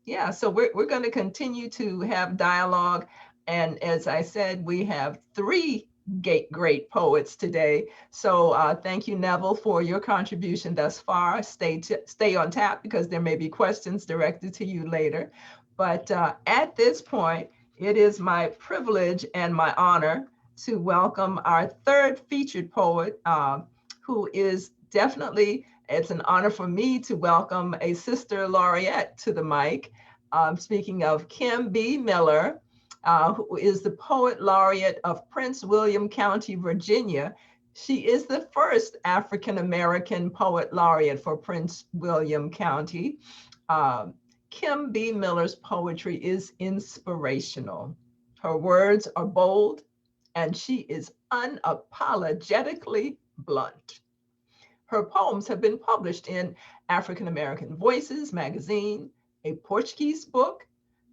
[SPEAKER 1] yeah, so we're going to continue to have dialogue. And as I said, we have three great poets today. So thank you, Neville, for your contribution thus far. Stay on tap because there may be questions directed to you later. But at this point, it is my privilege and my honor to welcome our third featured poet, who is definitely, it's an honor for me to welcome a sister laureate to the mic. Speaking of Kim B. Miller, who is the Poet Laureate of Prince William County, Virginia. She is the first African-American Poet Laureate for Prince William County. Kim B. Miller's poetry is inspirational. Her words are bold, and she is unapologetically blunt. Her poems have been published in African American Voices magazine, a Portuguese book,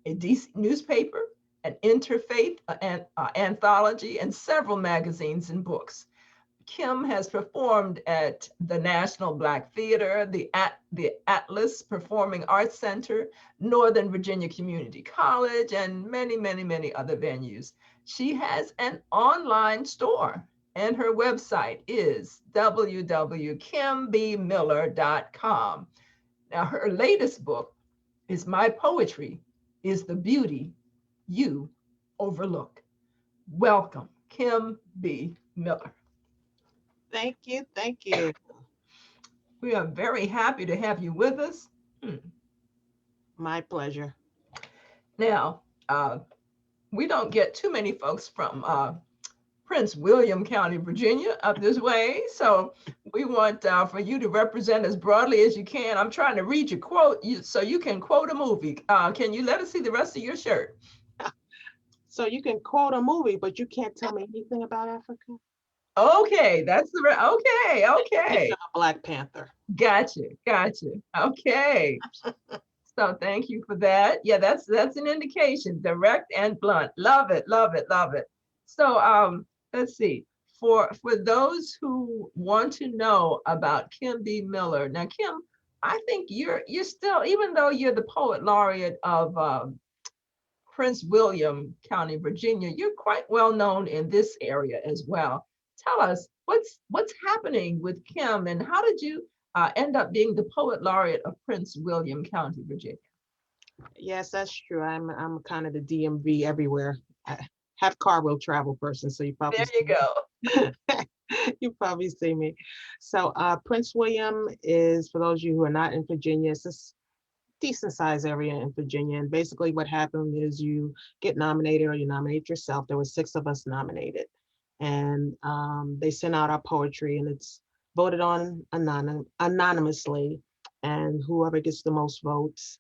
[SPEAKER 1] a DC newspaper, an interfaith anthology, and several magazines and books. Kim has performed at the National Black Theater, the Atlas Performing Arts Center, Northern Virginia Community College, and many, many, many other venues. She has an online store, and her website is www.kimbmiller.com. Now, her latest book is My Poetry is the Beauty You Overlook. Welcome, Kim B. Miller.
[SPEAKER 5] Thank you. Thank you.
[SPEAKER 1] We are very happy to have you with us.
[SPEAKER 5] My pleasure.
[SPEAKER 1] Now, we don't get too many folks from Prince William County, Virginia, up this way. So we want for you to represent as broadly as you can. I'm trying to read your quote so you can quote a movie. Can you let us see the rest of your shirt?
[SPEAKER 5] So you can quote a movie, but you can't tell me anything about Africa?
[SPEAKER 1] Okay, that's the okay.
[SPEAKER 5] Black Panther.
[SPEAKER 1] Gotcha. Okay. So thank you for that. Yeah, that's an indication, direct and blunt. Love it. So let's see. For those who want to know about Kim B. Miller, now Kim, I think you're still, even though you're the poet laureate of Prince William County, Virginia, you're quite well known in this area as well. Tell us what's happening with Kim, and how did you end up being the poet laureate of Prince William County, Virginia?
[SPEAKER 5] Yes, that's true. I'm kind of the DMV everywhere. Half car will travel person, so you probably
[SPEAKER 1] There you go.
[SPEAKER 5] you probably see me. So Prince William is, for those of you who are not in Virginia, it's this decent sized area in Virginia. And basically what happened is you get nominated or you nominate yourself. There were 6 of us nominated. And they sent out our poetry and it's voted on anonymously. And whoever gets the most votes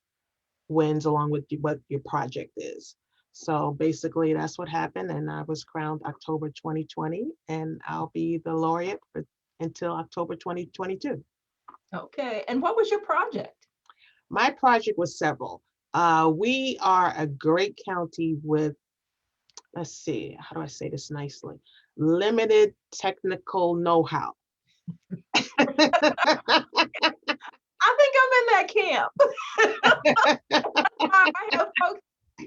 [SPEAKER 5] wins, along with what your project is. So basically that's what happened. And I was crowned October 2020, and I'll be the laureate until October 2022.
[SPEAKER 1] Okay, and what was your project?
[SPEAKER 5] My project was several. We are a great county with, let's see, how do I say this nicely? Limited technical know-how.
[SPEAKER 1] I think I'm in that camp. I have folks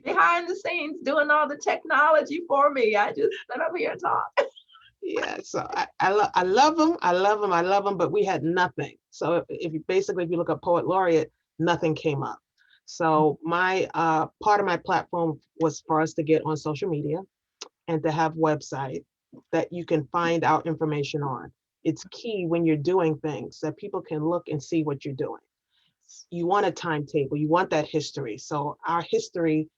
[SPEAKER 1] behind the scenes doing all the technology for me. I just sit up here and talk.
[SPEAKER 5] Yeah, so I love them, but we had nothing. So if you look up Poet Laureate, nothing came up. So my part of my platform was for us to get on social media and to have website that you can find out information on. It's key when you're doing things that people can look and see what you're doing. You want a timetable, you want that history. So our history,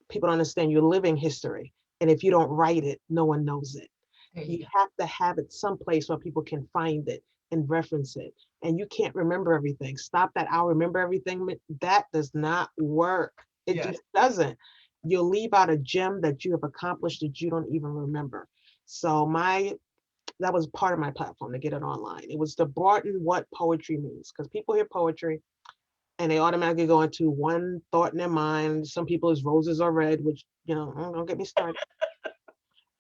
[SPEAKER 5] people don't understand, you're living history. And if you don't write it, no one knows it. You have to have it someplace where people can find it and reference it. And you can't remember everything. Stop that, I'll remember everything. That does not work. It just doesn't. you'll leave out a gem that you have accomplished that you don't even remember. So that was part of my platform to get it online. It was to broaden what poetry means, because people hear poetry and they automatically go into one thought in their mind. Some people is roses are red, which, don't get me started.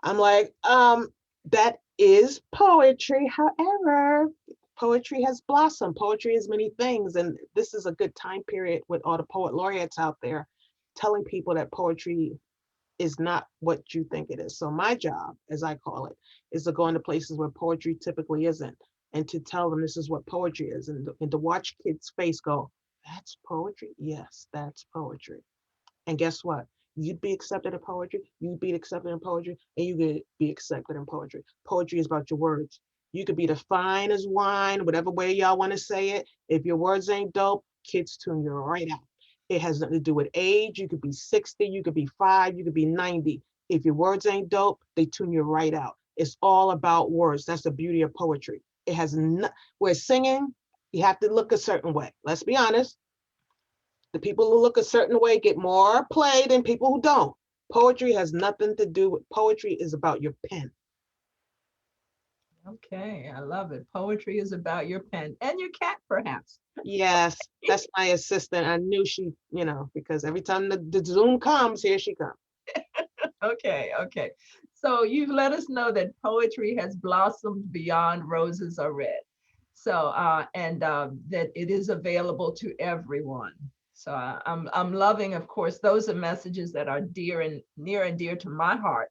[SPEAKER 5] I'm like, that is poetry. However, poetry has blossomed. Poetry is many things. And this is a good time period with all the poet laureates out there telling people that poetry is not what you think it is. So my job, as I call it, is to go into places where poetry typically isn't, and to tell them this is what poetry is, and to watch kids' face go, that's poetry? Yes, that's poetry. And guess what? You'd be accepted in poetry, you'd be accepted in poetry, and you could be accepted in poetry. Poetry is about your words. You could be the fine as wine, whatever way y'all want to say it. If your words ain't dope, kids tune you right out. It has nothing to do with age. You could be 60, you could be 5, you could be 90. If your words ain't dope, they tune you right out. It's all about words. That's the beauty of poetry. It has no, where singing, you have to look a certain way. Let's be honest. The people who look a certain way get more play than people who don't. Poetry has nothing to do with, poetry is about your pen.
[SPEAKER 1] Okay, I love it. Poetry is about your pen and your cat, perhaps.
[SPEAKER 5] Yes, that's my assistant. I knew she, because every time the Zoom comes, here she comes.
[SPEAKER 1] Okay, okay. So you've let us know that poetry has blossomed beyond roses are red. So and that it is available to everyone. So I'm loving, of course, those are messages that are dear and near and dear to my heart.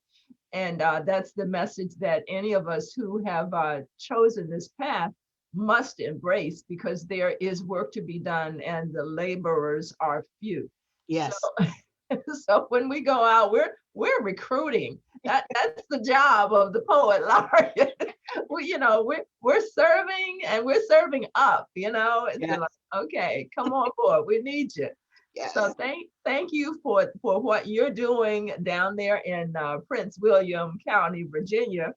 [SPEAKER 1] And that's the message that any of us who have chosen this path must embrace, because there is work to be done and the laborers are few.
[SPEAKER 5] Yes.
[SPEAKER 1] So, so when we go out, we're recruiting. That's the job of the poet laureate. We're serving, and we're serving up. It's
[SPEAKER 5] Yes.
[SPEAKER 1] like, okay, come on board. We need you.
[SPEAKER 5] Yes.
[SPEAKER 1] So thank you for what you're doing down there in Prince William County, Virginia.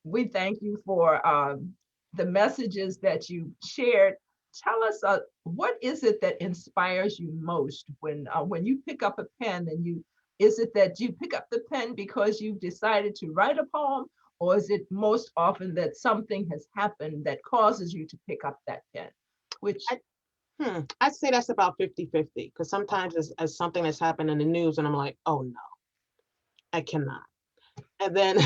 [SPEAKER 1] We thank you for the messages that you shared. Tell us, what is it that inspires you most when you pick up a pen and is it that you pick up the pen because you've decided to write a poem, or is it most often that something has happened that causes you to pick up that pen? Which
[SPEAKER 5] I'd say that's about 50-50, because sometimes it's something that's happened in the news and I'm like, oh no, I cannot. And then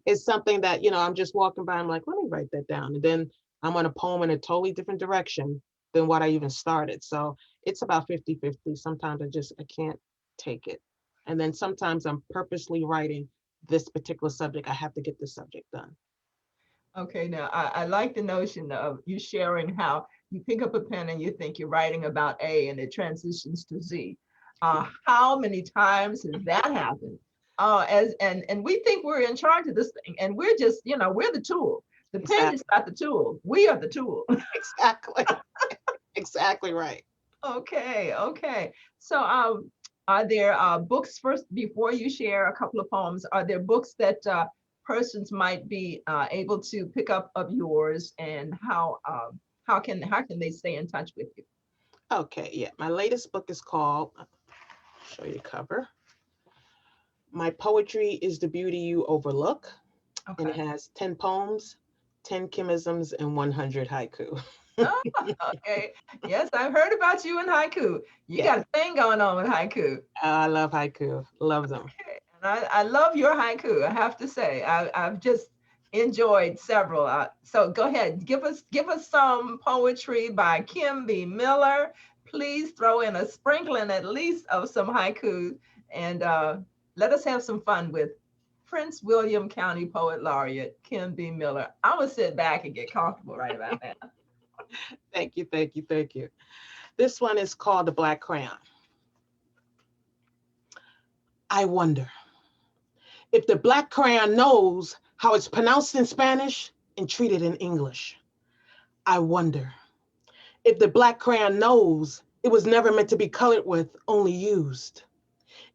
[SPEAKER 5] it's something that, I'm just walking by, I'm like, let me write that down. And then I'm on a poem in a totally different direction than what I even started. So it's about 50-50. Sometimes I can't take it. And then sometimes I'm purposely writing this particular subject. I have to get this subject done.
[SPEAKER 1] Okay, now I like the notion of you sharing how you pick up a pen and you think you're writing about A and it transitions to Z. How many times has that happened? And we think we're in charge of this thing, and we're just, we're the tool. The pen is not the tool. We are the tool.
[SPEAKER 5] Exactly. Exactly right.
[SPEAKER 1] Okay, okay. So are there books, first, before you share a couple of poems, are there books that persons might be able to pick up of yours, and how can they stay in touch with you?
[SPEAKER 5] Okay, yeah. My latest book is called, I'll show you the cover. My Poetry is the Beauty You Overlook.
[SPEAKER 1] Okay.
[SPEAKER 5] And it has 10 poems, 10 chemisms, and 100 haiku.
[SPEAKER 1] Oh, okay. Yes, I've heard about you in haiku. You got a thing going on with haiku.
[SPEAKER 5] I love haiku. Love them.
[SPEAKER 1] Okay. And I love your haiku, I have to say. I've just enjoyed several. So go ahead, give us some poetry by Kim B. Miller. Please throw in a sprinkling at least of some haiku, and let us have some fun with Prince William County Poet Laureate Kim B. Miller. I'm gonna sit back and get comfortable right about now.
[SPEAKER 5] Thank you, thank you, thank you. This one is called The Black Crayon. I wonder if the black crayon knows how it's pronounced in Spanish and treated in English. I wonder if the black crayon knows it was never meant to be colored with, only used.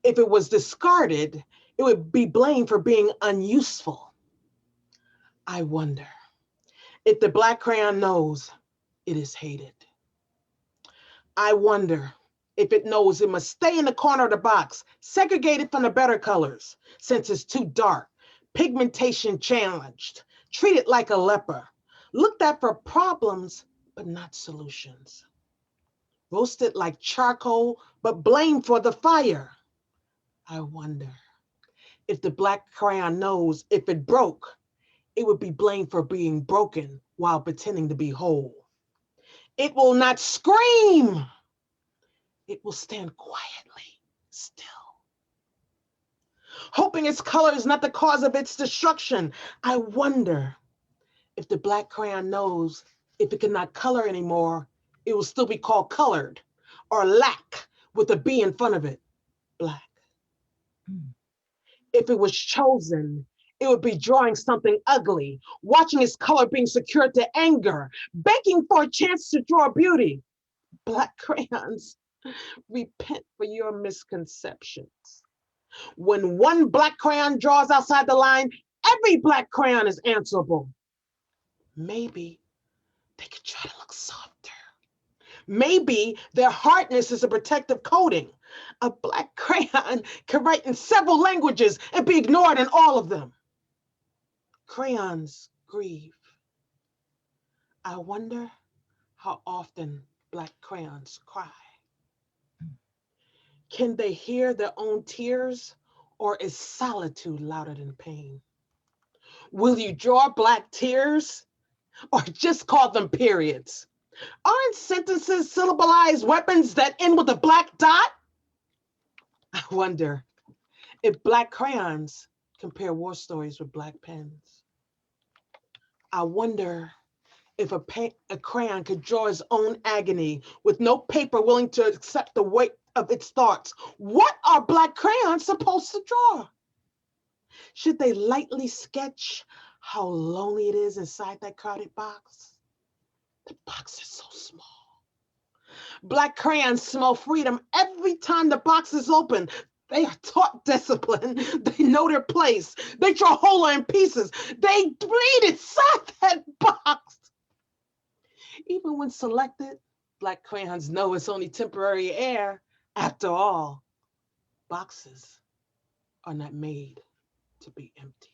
[SPEAKER 5] If it was discarded, it would be blamed for being unuseful. I wonder if the black crayon knows it is hated. I wonder If it knows it must stay in the corner of the box, segregated from the better colors, since it's too dark, pigmentation challenged, treated like a leper, looked at for problems, but not solutions. Roasted like charcoal, but blamed for the fire. I wonder if the black crayon knows if it broke, it would be blamed for being broken while pretending to be whole. It will not scream. It will stand quietly still, hoping its color is not the cause of its destruction. I wonder if the black crayon knows if it cannot color anymore, it will still be called colored or lack with a B in front of it, black. If it was chosen, it would be drawing something ugly, watching its color being secured to anger, begging for a chance to draw beauty. Black crayons, repent for your misconceptions. When one black crayon draws outside the line, every black crayon is answerable. Maybe they could try to look softer. Maybe their hardness is a protective coating. A black crayon can write in several languages and be ignored in all of them. Crayons grieve. I wonder how often black crayons cry. Can they hear their own tears, or is solitude louder than pain? Will you draw black tears or just call them periods? Aren't sentences syllabalized weapons that end with a black dot? I wonder if black crayons compare war stories with black pens. I wonder if a crayon could draw his own agony with no paper willing to accept the weight of its thoughts. What are black crayons supposed to draw? Should they lightly sketch how lonely it is inside that crowded box? The box is so small. Black crayons smell freedom every time the box is open. They are taught discipline. They know their place. They draw whole in pieces. They breathe inside that box. Even when selected, black crayons know it's only temporary air. After all, boxes are not made to be empty.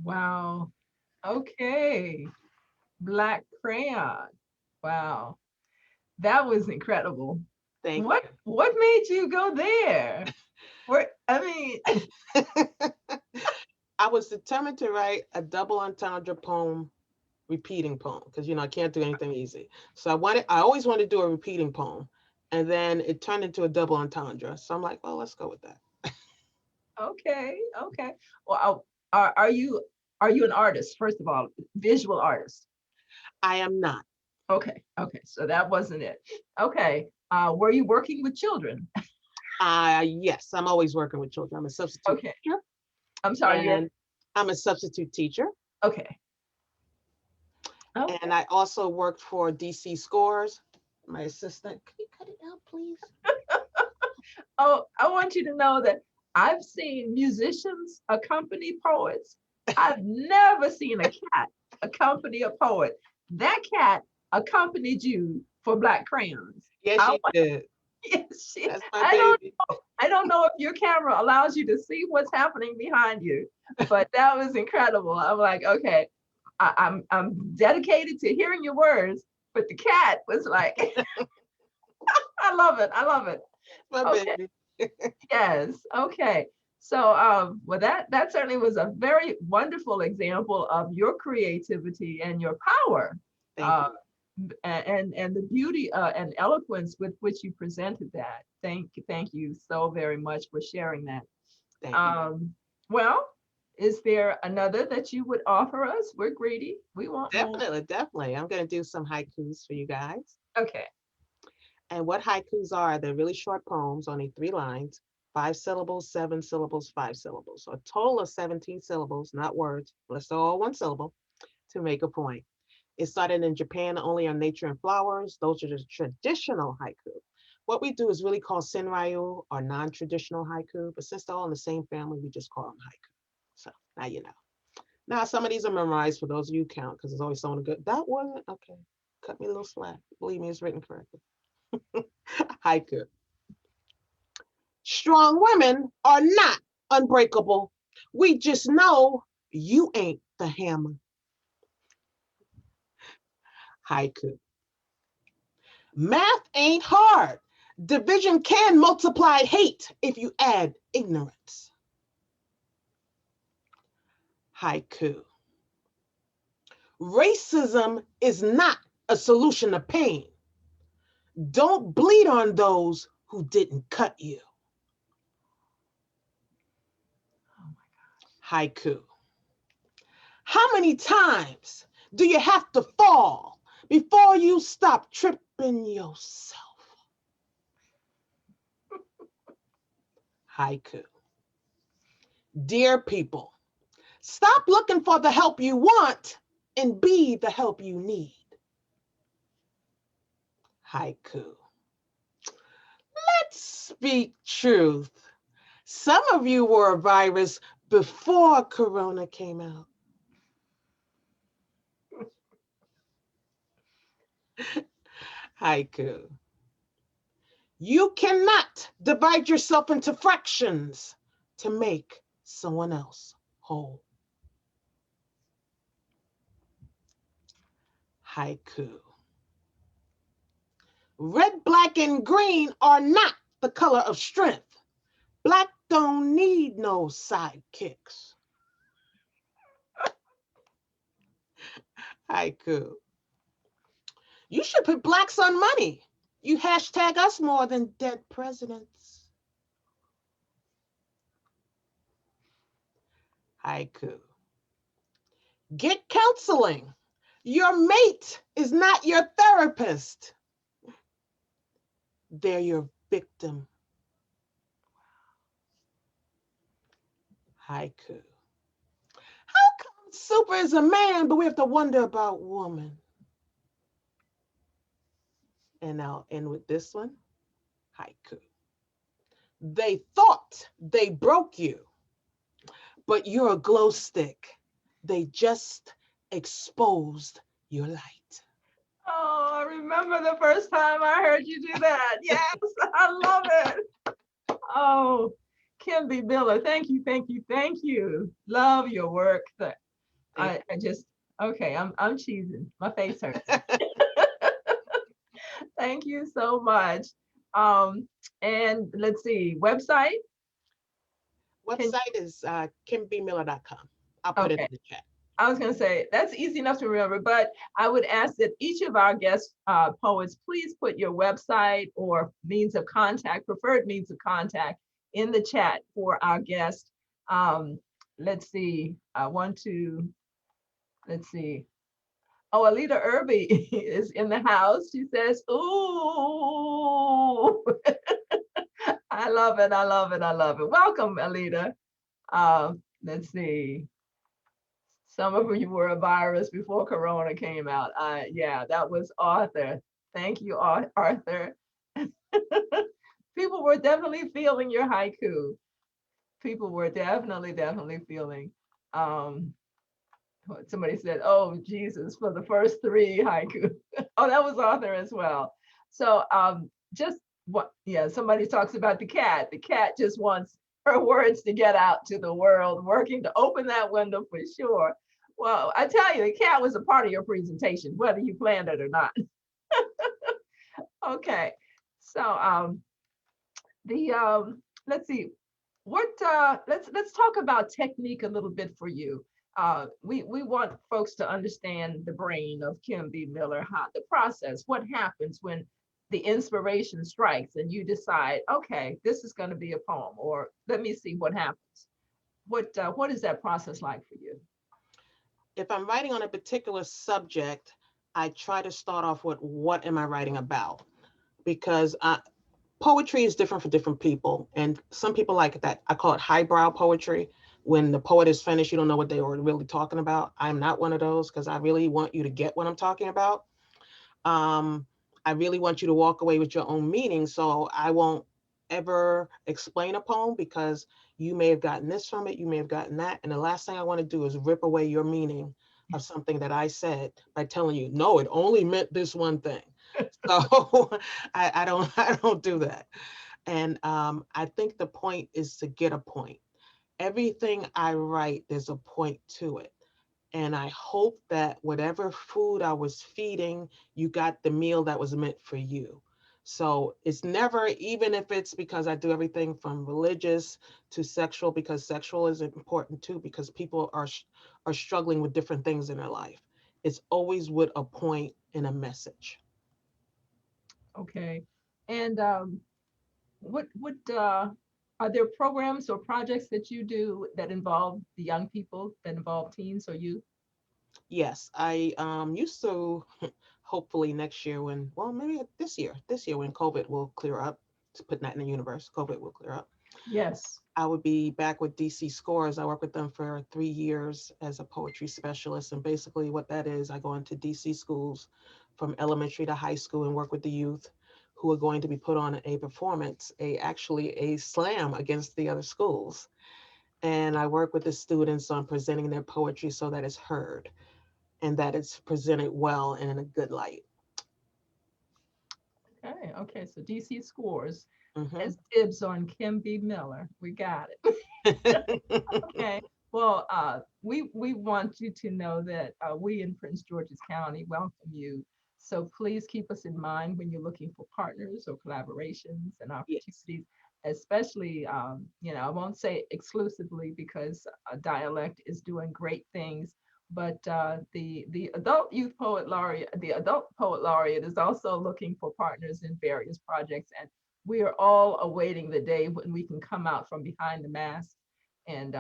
[SPEAKER 1] Wow. Okay. Black crayon. Wow. That was incredible.
[SPEAKER 5] Thank
[SPEAKER 1] What made you go there? I mean,
[SPEAKER 5] you. I was determined to write a double entendre poem, repeating poem, because I can't do anything easy. So I always wanted to do a repeating poem, and then it turned into a double entendre. So I'm like, well, let's go with that.
[SPEAKER 1] okay. Well, are you an artist, first of all, visual artist?
[SPEAKER 5] I am not.
[SPEAKER 1] Okay. So that wasn't it. Okay. Were you working with children?
[SPEAKER 5] Yes, I'm always working with children. I'm a substitute
[SPEAKER 1] Okay.
[SPEAKER 5] teacher.
[SPEAKER 1] I'm sorry.
[SPEAKER 5] And I'm a substitute teacher.
[SPEAKER 1] Okay.
[SPEAKER 5] And I also worked for DC Scores, my assistant. Can you cut it out, please?
[SPEAKER 1] Oh, I want you to know that I've seen musicians accompany poets. I've never seen a cat accompany a poet. That cat accompanied you for Black Crayons.
[SPEAKER 5] Yes, she did.
[SPEAKER 1] Yes,
[SPEAKER 5] That's my baby.
[SPEAKER 1] I don't know if your camera allows you to see what's happening behind you, but that was incredible. I'm like, okay, I'm dedicated to hearing your words, but the cat was like, I love it.
[SPEAKER 5] My
[SPEAKER 1] Okay.
[SPEAKER 5] baby.
[SPEAKER 1] Yes. Okay. So, well, that certainly was a very wonderful example of your creativity and your power,
[SPEAKER 5] Thank
[SPEAKER 1] and the beauty and eloquence with which you presented that. Thank you so very much for sharing that.
[SPEAKER 5] Thank you.
[SPEAKER 1] Well, is there another that you would offer us? We're greedy. We want more.
[SPEAKER 5] Definitely. I'm going to do some haikus for you guys.
[SPEAKER 1] Okay.
[SPEAKER 5] And what haikus are, they're really short poems, only 3 lines, 5 syllables, 7 syllables, 5 syllables. So a total of 17 syllables, not words, let's all 1 syllable to make a point. It started in Japan only on nature and flowers. Those are the traditional haiku. What we do is really call senryu or non-traditional haiku, but since they're all in the same family, we just call them haiku. So now you know. Now some of these are memorized for those of you who count, because there's always someone good. That wasn't, okay. cut me a little slack. Believe me, it's written correctly. Haiku. Strong women are not unbreakable. We just know you ain't the hammer. Haiku. Math ain't hard. Division can multiply hate if you add ignorance. Haiku. Racism is not a solution to pain. Don't bleed on those who didn't cut you. Haiku. How many times do you have to fall before you stop tripping yourself? Haiku. Dear people, stop looking for the help you want and be the help you need. Haiku. Let's speak truth. Some of you were a virus before Corona came out. Haiku. You cannot divide yourself into fractions to make someone else whole. Haiku. Red, black, and green are not the color of strength. Black don't need no sidekicks. Haiku. You should put blacks on money. You hashtag us more than dead presidents. Haiku. Get counseling. Your mate is not your therapist. They're your victim. Haiku. How come super is a man, but we have to wonder about woman? And I'll end with this one. Haiku. They thought they broke you, but you're a glow stick. They just exposed your light.
[SPEAKER 1] Oh, I remember the first time I heard you do that. Yes, I love it. Oh, Kim B. Miller, thank you, thank you, thank you. Love your work. I just, okay, I'm cheesing. My face hurts. Thank you so much. And let's see, website?
[SPEAKER 5] Website is kimbmiller.com. I'll put it in the chat.
[SPEAKER 1] I was going to say, that's easy enough to remember, but I would ask that each of our guest poets, please put your website or means of contact, preferred means of contact in the chat for our guest. Let's see, let's see. Oh, Alita Irby is in the house. She says, ooh, I love it, I love it, I love it. Welcome, Alita. Let's see. Some of you were a virus before Corona came out. Yeah, that was Arthur. Thank you, Arthur. People were definitely feeling your haiku. People were definitely feeling. Somebody said, oh, Jesus, for the first three haiku. Oh, that was Arthur as well. So just what, yeah, somebody talks about the cat. The cat just wants her words to get out to the world, working to open that window for sure. Well, I tell you, the cat was a part of your presentation, whether you planned it or not. Okay, so let's see, what let's talk about technique a little bit for you. We want folks to understand the brain of Kim B. Miller, how the process, what happens when the inspiration strikes and you decide, okay, this is going to be a poem, or let me see what happens. What is that process like for you?
[SPEAKER 5] If I'm writing on a particular subject, I try to start off with what am I writing about? Because poetry is different for different people. And some people like that. I call it highbrow poetry. When the poet is finished, you don't know what they were really talking about. I'm not one of those because I really want you to get what I'm talking about. I really want you to walk away with your own meaning. So I won't ever explain a poem because you may have gotten this from it, you may have gotten that. And the last thing I want to do is rip away your meaning of something that I said by telling you, no, it only meant this one thing. So I don't do that. And I think the point is to get a point. Everything I write, there's a point to it. And I hope that whatever food I was feeding, you got the meal that was meant for you. So it's never, even if it's because I do everything from religious to sexual, because sexual is important too, because people are struggling with different things in their life. It's always with a point and a message.
[SPEAKER 1] Okay. And what are there programs or projects that you do that involve the young people, that involve teens or youth?
[SPEAKER 5] Yes, I used to, hopefully next year when, well, maybe this year when COVID will clear up, to put that in the universe, COVID will clear up.
[SPEAKER 1] Yes.
[SPEAKER 5] I would be back with DC Scores. I worked with them for 3 years as a poetry specialist. And basically what that is, I go into DC schools from elementary to high school and work with the youth who are going to be put on a performance, actually a slam against the other schools. And I work with the students on presenting their poetry so that it's heard and that it's presented well and in a good light.
[SPEAKER 1] Okay. Okay. So DC Scores
[SPEAKER 5] Mhm.
[SPEAKER 1] has dibs on Kim B. Miller. We got it. Okay. Well, we want you to know that we in Prince George's County welcome you. So please keep us in mind when you're looking for partners or collaborations and
[SPEAKER 5] Yes.
[SPEAKER 1] opportunities, especially, I won't say exclusively because dialect is doing great things, but the adult poet laureate is also looking for partners in various projects, and we are all awaiting the day when we can come out from behind the mask and,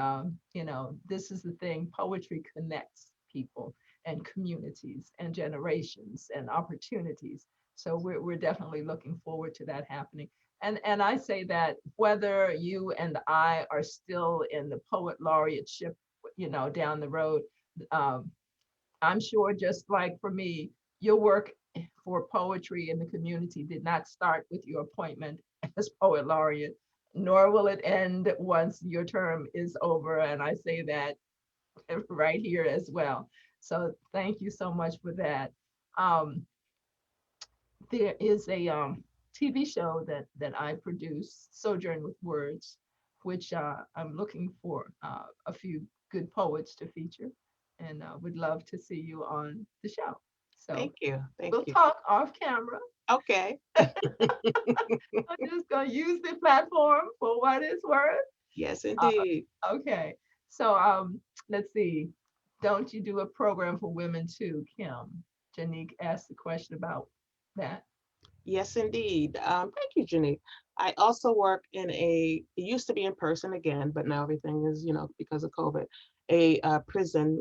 [SPEAKER 1] this is the thing, poetry connects people and communities and generations and opportunities. So we're definitely looking forward to that happening. And I say that whether you and I are still in the poet laureateship, down the road, um, I'm sure just like for me, your work for poetry in the community did not start with your appointment as poet laureate, nor will it end once your term is over. And I say that right here as well. So thank you so much for that. Um, there is a TV show that I produce, Sojourn with Words, which I'm looking for a few good poets to feature, and would love to see you on the show. So
[SPEAKER 5] Thank you. Thank
[SPEAKER 1] we'll
[SPEAKER 5] you.
[SPEAKER 1] talk off camera.
[SPEAKER 5] Okay.
[SPEAKER 1] I'm just gonna use the platform for what it's worth.
[SPEAKER 5] Yes,
[SPEAKER 1] Uh,
[SPEAKER 5] indeed.
[SPEAKER 1] okay, so let's see. Don't you do a program for women too, Kim? Janique asked the question about that.
[SPEAKER 5] Yes, indeed. Thank you, Jenny. I also work in it used to be in person again, but now everything is, because of COVID, a prison.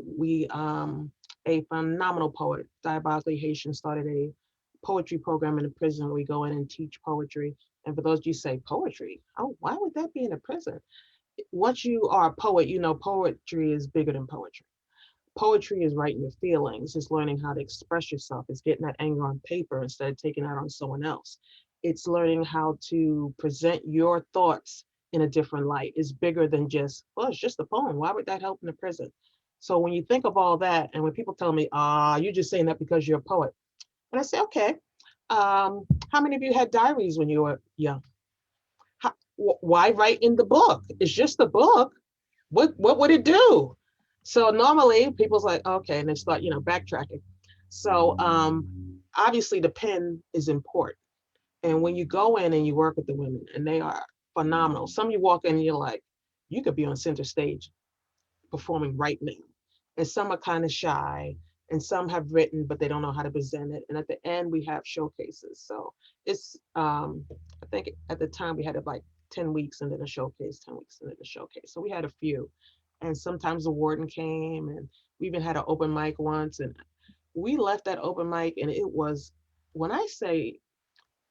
[SPEAKER 5] A phenomenal poet, Diabolically Haitian, started a poetry program in a prison where we go in and teach poetry. And for those of you say poetry, oh, why would that be in a prison? Once you are a poet, poetry is bigger than poetry. Poetry is writing your feelings, it's learning how to express yourself, it's getting that anger on paper instead of taking that on someone else. It's learning how to present your thoughts in a different light. It's bigger than just, well, it's just a poem. Why would that help in the prison? So when you think of all that, and when people tell me, you're just saying that because you're a poet, and I say, okay, how many of you had diaries when you were young? Why write in the book? It's just a book. What would it do? So normally people's like, okay, and they start, backtracking. So obviously the pen is important. And when you go in and you work with the women, and they are phenomenal. Some you walk in and you're like, you could be on center stage performing right now. And some are kind of shy, and some have written, but they don't know how to present it. And at the end, we have showcases. So it's, I think at the time we had like 10 weeks and then a showcase, 10 weeks and then a showcase. So we had a few. And sometimes the warden came, and we even had an open mic once. And we left that open mic, and it was, when I say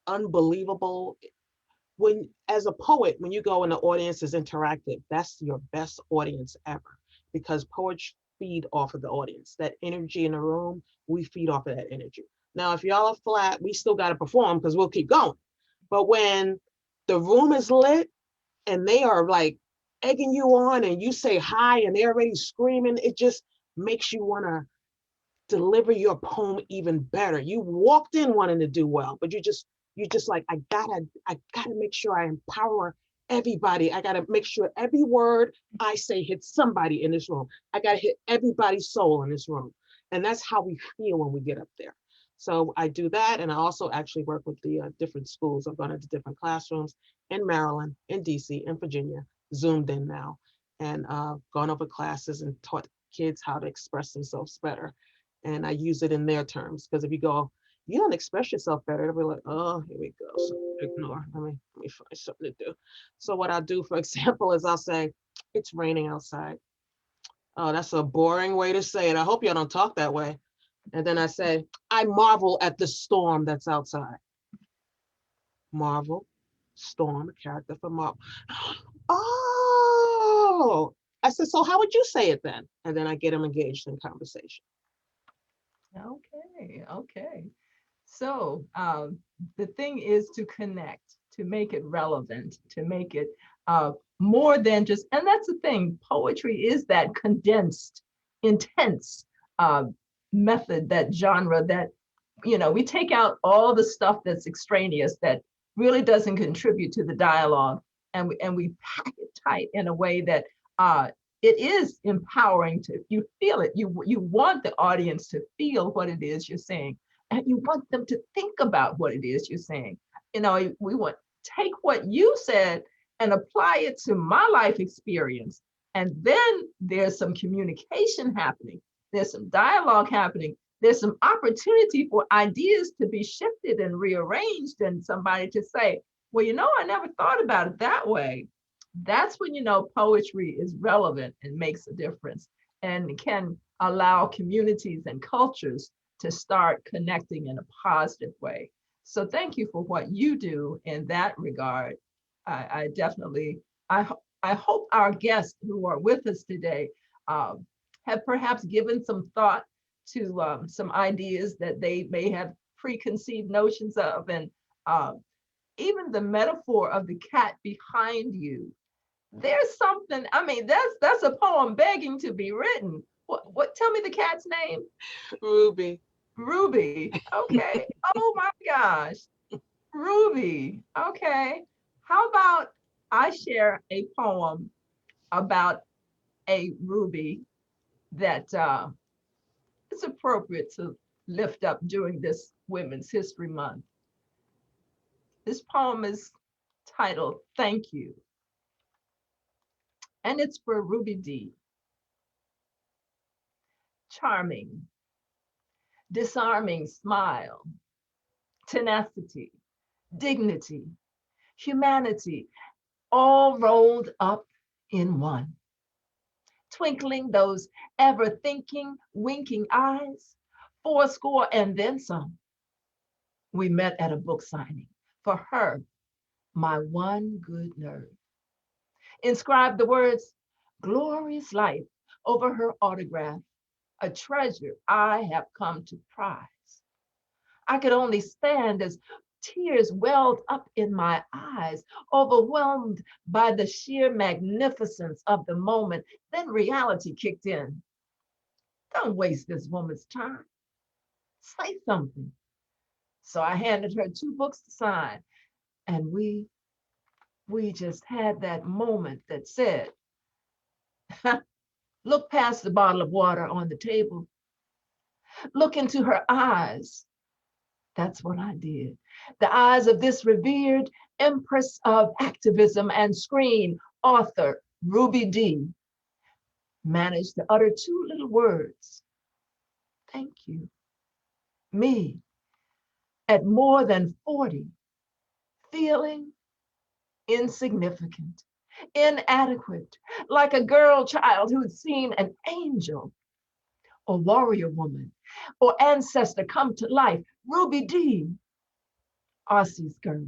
[SPEAKER 5] unbelievable, when as a poet, when you go and the audience is interactive, that's your best audience ever, because poets feed off of the audience. That energy in the room, we feed off of that energy. Now if y'all are flat, we still got to perform because we'll keep going. But when the room is lit and they are like egging you on, and you say hi and they're already screaming, it just makes you want to deliver your poem even better. You walked in wanting to do well, but you just like, I gotta make sure I empower everybody. I gotta make sure every word I say hits somebody in this room. I gotta hit everybody's soul in this room. And that's how we feel when we get up there. So I do that. And I also actually work with the different schools. I've gone into different classrooms in Maryland, in DC, in Virginia, Zoomed in now, and gone over classes and taught kids how to express themselves better. And I use it in their terms, because if you go, you don't express yourself better, they'll be like, oh, here we go. So ignore. Let me find something to do. So what I'll do, for example, is I'll say, it's raining outside. Oh, that's a boring way to say it. I hope y'all don't talk that way. And then I say, I marvel at the storm that's outside. Marvel, storm, a character for Marvel. Oh, I said, so how would you say it then? And then I get them engaged in conversation.
[SPEAKER 1] Okay, okay. So the thing is to connect, to make it relevant, to make it more than just, and that's the thing, poetry is that condensed, intense method, that genre that, you know, we take out all the stuff that's extraneous that really doesn't contribute to the dialogue, and we pack it tight in a way that it is empowering. To you feel it, you want the audience to feel what it is you're saying, and you want them to think about what it is you're saying. You know, we want take what you said and apply it to my life experience, and then there's some communication happening, there's some dialogue happening, there's some opportunity for ideas to be shifted and rearranged, and somebody to say, well, you know, I never thought about it that way. That's when you know poetry is relevant and makes a difference and can allow communities and cultures to start connecting in a positive way. So thank you for what you do in that regard. I definitely, I hope our guests who are with us today have perhaps given some thought to some ideas that they may have preconceived notions of, and even the metaphor of the cat behind you. There's something, I mean, that's a poem begging to be written. What tell me the cat's name?
[SPEAKER 5] Ruby.
[SPEAKER 1] Ruby. Okay. Oh my gosh. Ruby. Okay. How about I share a poem about a ruby that is appropriate to lift up during this Women's History Month. This poem is titled Thank You, and it's for Ruby D. Charming, disarming smile, tenacity, dignity, humanity, all rolled up in one. Twinkling those ever thinking, winking eyes, fourscore and then some. We met at a book signing. For her, my one good nerve. Inscribed the words, glorious life, over her autograph, a treasure I have come to prize. I could only stand as tears welled up in my eyes, overwhelmed by the sheer magnificence of the moment. Then reality kicked in. Don't waste this woman's time. Say something. So I handed her 2 books to sign, and we just had that moment that said, look past the bottle of water on the table, look into her eyes. That's what I did. The eyes of this revered empress of activism and screen, author Ruby D, managed to utter 2 little words. Thank you. Me, at more than 40, feeling insignificant, inadequate, like a girl child who'd seen an angel, a warrior woman, or ancestor come to life. Ruby D, Aussie's girl,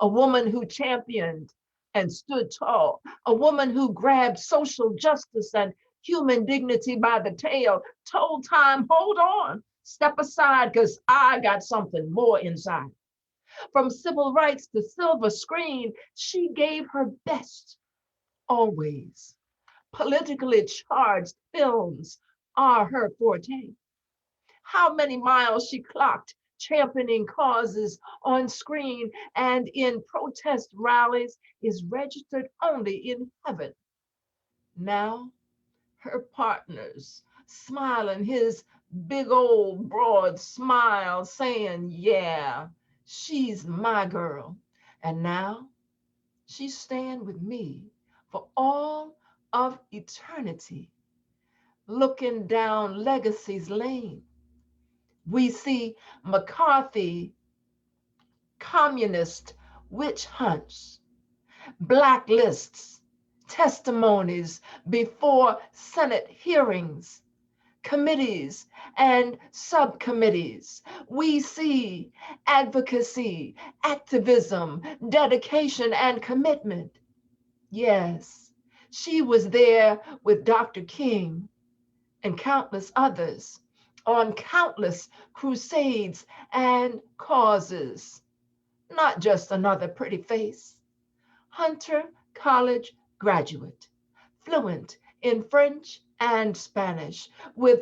[SPEAKER 1] a woman who championed and stood tall, a woman who grabbed social justice and human dignity by the tail, told time, hold on, step aside, because I got something more inside. From civil rights to silver screen, she gave her best, always. Politically charged films are her forte. how many miles she clocked championing causes on screen and in protest rallies is registered only in heaven. Now, her partners smiling his big old broad smile, saying, yeah, she's my girl. And now she's staying with me for all of eternity. Looking down Legacy's lane, we see McCarthy communist witch hunts, blacklists, testimonies before Senate hearings, committees and subcommittees. We see advocacy, activism, dedication, and commitment. Yes, she was there with Dr. King and countless others on countless crusades and causes. Not just another pretty face. Hunter College graduate, fluent in French and Spanish, with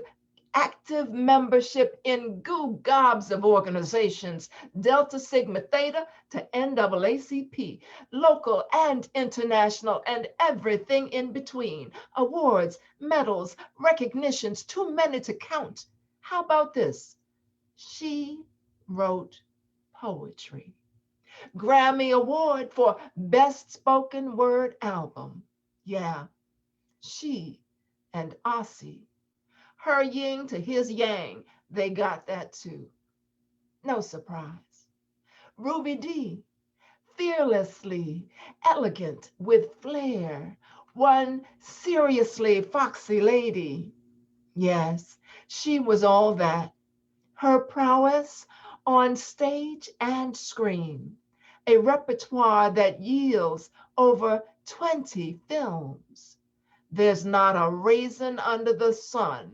[SPEAKER 1] active membership in goo gobs of organizations, Delta Sigma Theta to NAACP, local and international, and everything in between. Awards, medals, recognitions, too many to count. How about this? She wrote poetry. Grammy Award for Best Spoken Word Album. Yeah, she and Aussie. Her yin to his yang, they got that too. No surprise. Ruby D, fearlessly elegant with flair. One seriously foxy lady. Yes, she was all that. Her prowess on stage and screen, a repertoire that yields over 20 films. There's not a raisin under the sun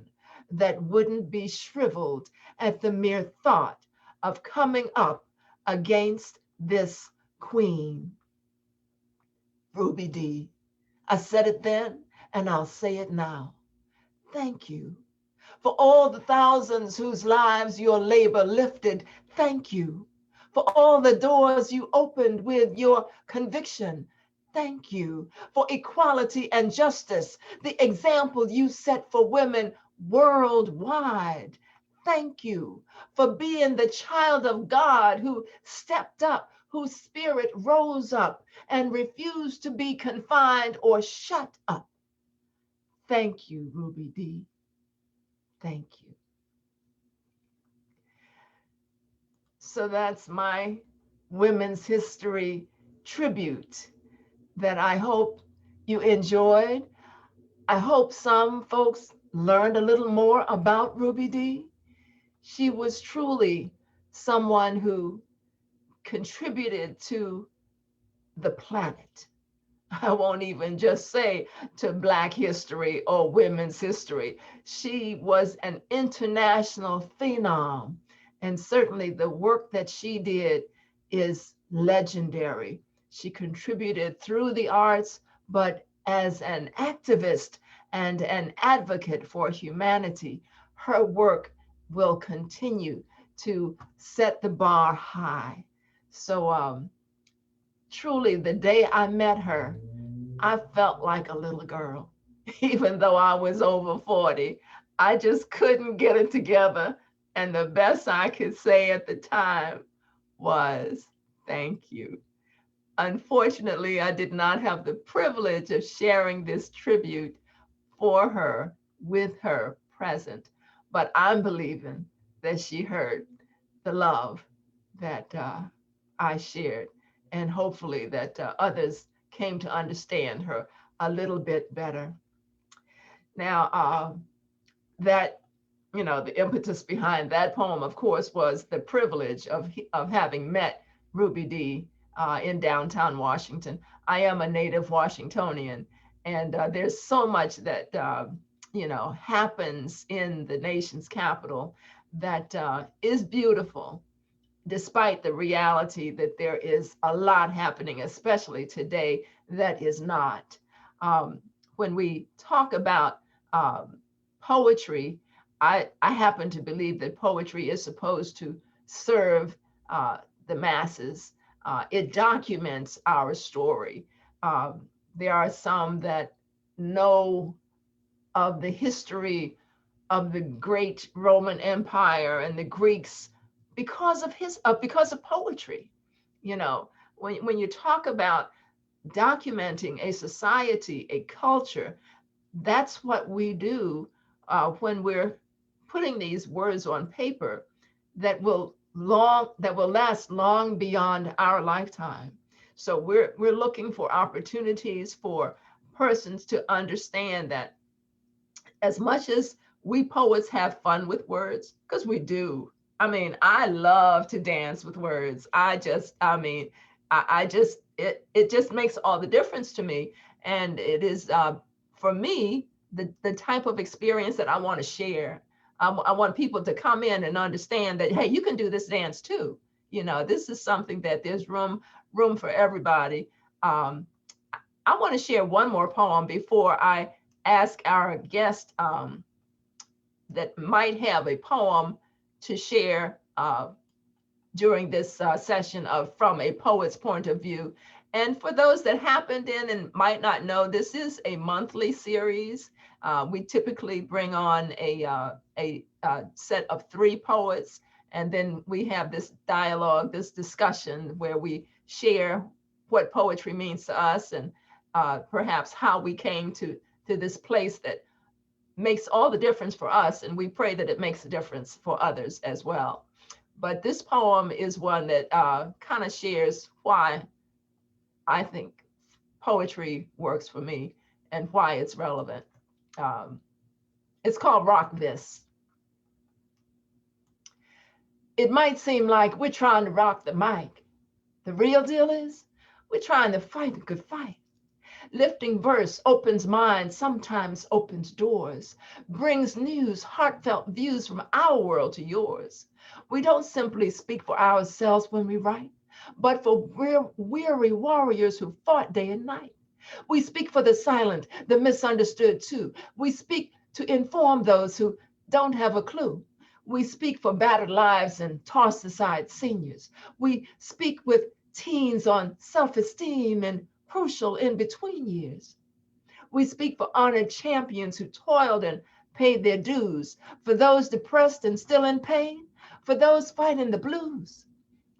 [SPEAKER 1] that wouldn't be shriveled at the mere thought of coming up against this queen. Ruby D, I said it then and I'll say it now. Thank you for all the thousands whose lives your labor lifted. Thank you for all the doors you opened with your conviction. Thank you for equality and justice, the example you set for women worldwide. Thank you for being the child of God who stepped up, whose spirit rose up and refused to be confined or shut up. Thank you, Ruby D. Thank you. So that's my Women's History tribute that I hope you enjoyed. I hope some folks learned a little more about Ruby D. She was truly someone who contributed to the planet. I won't even just say to Black history or women's history. She was an international phenom. And certainly the work that she did is legendary. She contributed through the arts, but as an activist and an advocate for humanity, her work will continue to set the bar high. So truly, the day I met her, I felt like a little girl, even though I was over 40. I just couldn't get it together. And the best I could say at the time was, thank you. Unfortunately, I did not have the privilege of sharing this tribute for her with her present, but I'm believing that she heard the love that I shared, and hopefully that others came to understand her a little bit better. Now, that, the impetus behind that poem, of course, was the privilege of having met Ruby D in downtown Washington. I am a native Washingtonian, and there's so much that, happens in the nation's capital that is beautiful, despite the reality that there is a lot happening, especially today, that is not. When we talk about poetry, I happen to believe that poetry is supposed to serve the masses. It documents our story. There are some that know of the history of the great Roman Empire and the Greeks because of because of poetry. You know, when you talk about documenting a society, a culture, that's what we do when we're putting these words on paper that will last long beyond our lifetime. So we're looking for opportunities for persons to understand that as much as we poets have fun with words, because we do. I mean, I love to dance with words. I just, it just makes all the difference to me. And it is, for me, the type of experience that I want to share. I want people to come in and understand that, hey, you can do this dance too. You know, this is something that there's room for everybody. I want to share one more poem before I ask our guest that might have a poem to share during this session of From a Poet's Point of View. And for those that happened in and might not know, this is a monthly series. We typically bring on a set of 3 poets, and then we have this dialogue, this discussion where we share what poetry means to us and perhaps how we came to this place that makes all the difference for us, and we pray that it makes a difference for others as well. But this poem is one that kind of shares why I think poetry works for me and why it's relevant. It's called Rock This. It might seem like we're trying to rock the mic. The real deal is we're trying to fight a good fight. Lifting verse opens minds, sometimes opens doors, brings news, heartfelt views from our world to yours. We don't simply speak for ourselves when we write, but for weary warriors who fought day and night. We speak for the silent, the misunderstood too. We speak to inform those who don't have a clue. We speak for battered lives and tossed aside seniors. We speak with teens on self-esteem and crucial in between years. We speak for honored champions who toiled and paid their dues, for those depressed and still in pain, for those fighting the blues.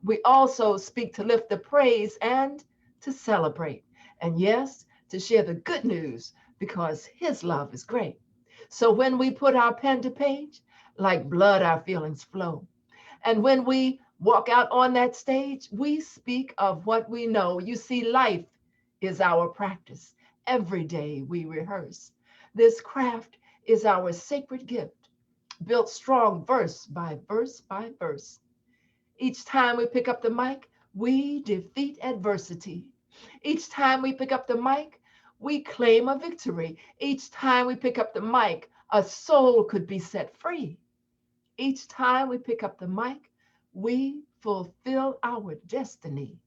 [SPEAKER 1] We also speak to lift the praise and to celebrate. And yes, to share the good news because his love is great. So when we put our pen to page, like blood, our feelings flow. And when we walk out on that stage, we speak of what we know. You see, life is our practice. Every day we rehearse. This craft is our sacred gift, built strong verse by verse by verse. Each time we pick up the mic, we defeat adversity. Each time we pick up the mic, we claim a victory. Each time we pick up the mic, a soul could be set free. Each time we pick up the mic, we fulfill our destiny.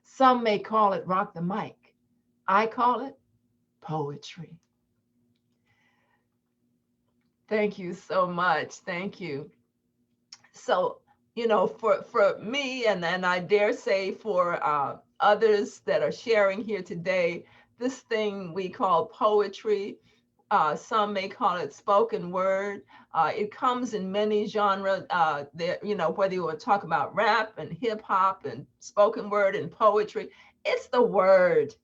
[SPEAKER 1] Some may call it rock the mic. I call it poetry. Thank you so much. Thank you. So, you know, for me, and I dare say for others that are sharing here today, this thing we call poetry, some may call it spoken word. It comes in many genres. You know, whether you want to talk about rap and hip hop and spoken word and poetry, it's the word.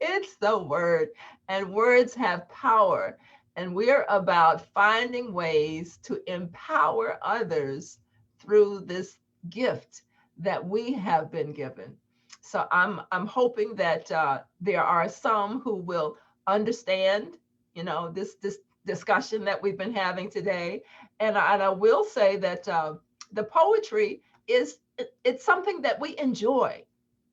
[SPEAKER 1] It's the word, and words have power. And we're about finding ways to empower others through this gift that we have been given. So I'm hoping that there are some who will understand, you know, this discussion that we've been having today. And I will say that the poetry it's something that we enjoy.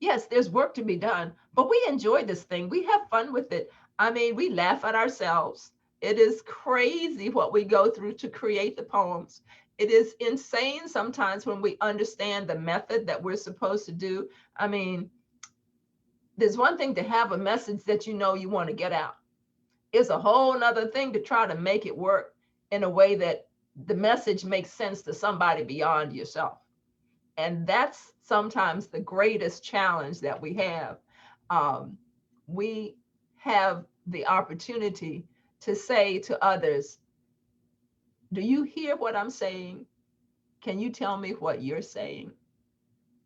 [SPEAKER 1] Yes, there's work to be done, but we enjoy this thing. We have fun with it. I mean, we laugh at ourselves. It is crazy what we go through to create the poems. It is insane sometimes when we understand the method that we're supposed to do. I mean, there's one thing to have a message that you know you want to get out. It's a whole nother thing to try to make it work in a way that the message makes sense to somebody beyond yourself. And that's sometimes the greatest challenge that we have. We have the opportunity to say to others, do you hear what I'm saying? Can you tell me what you're saying?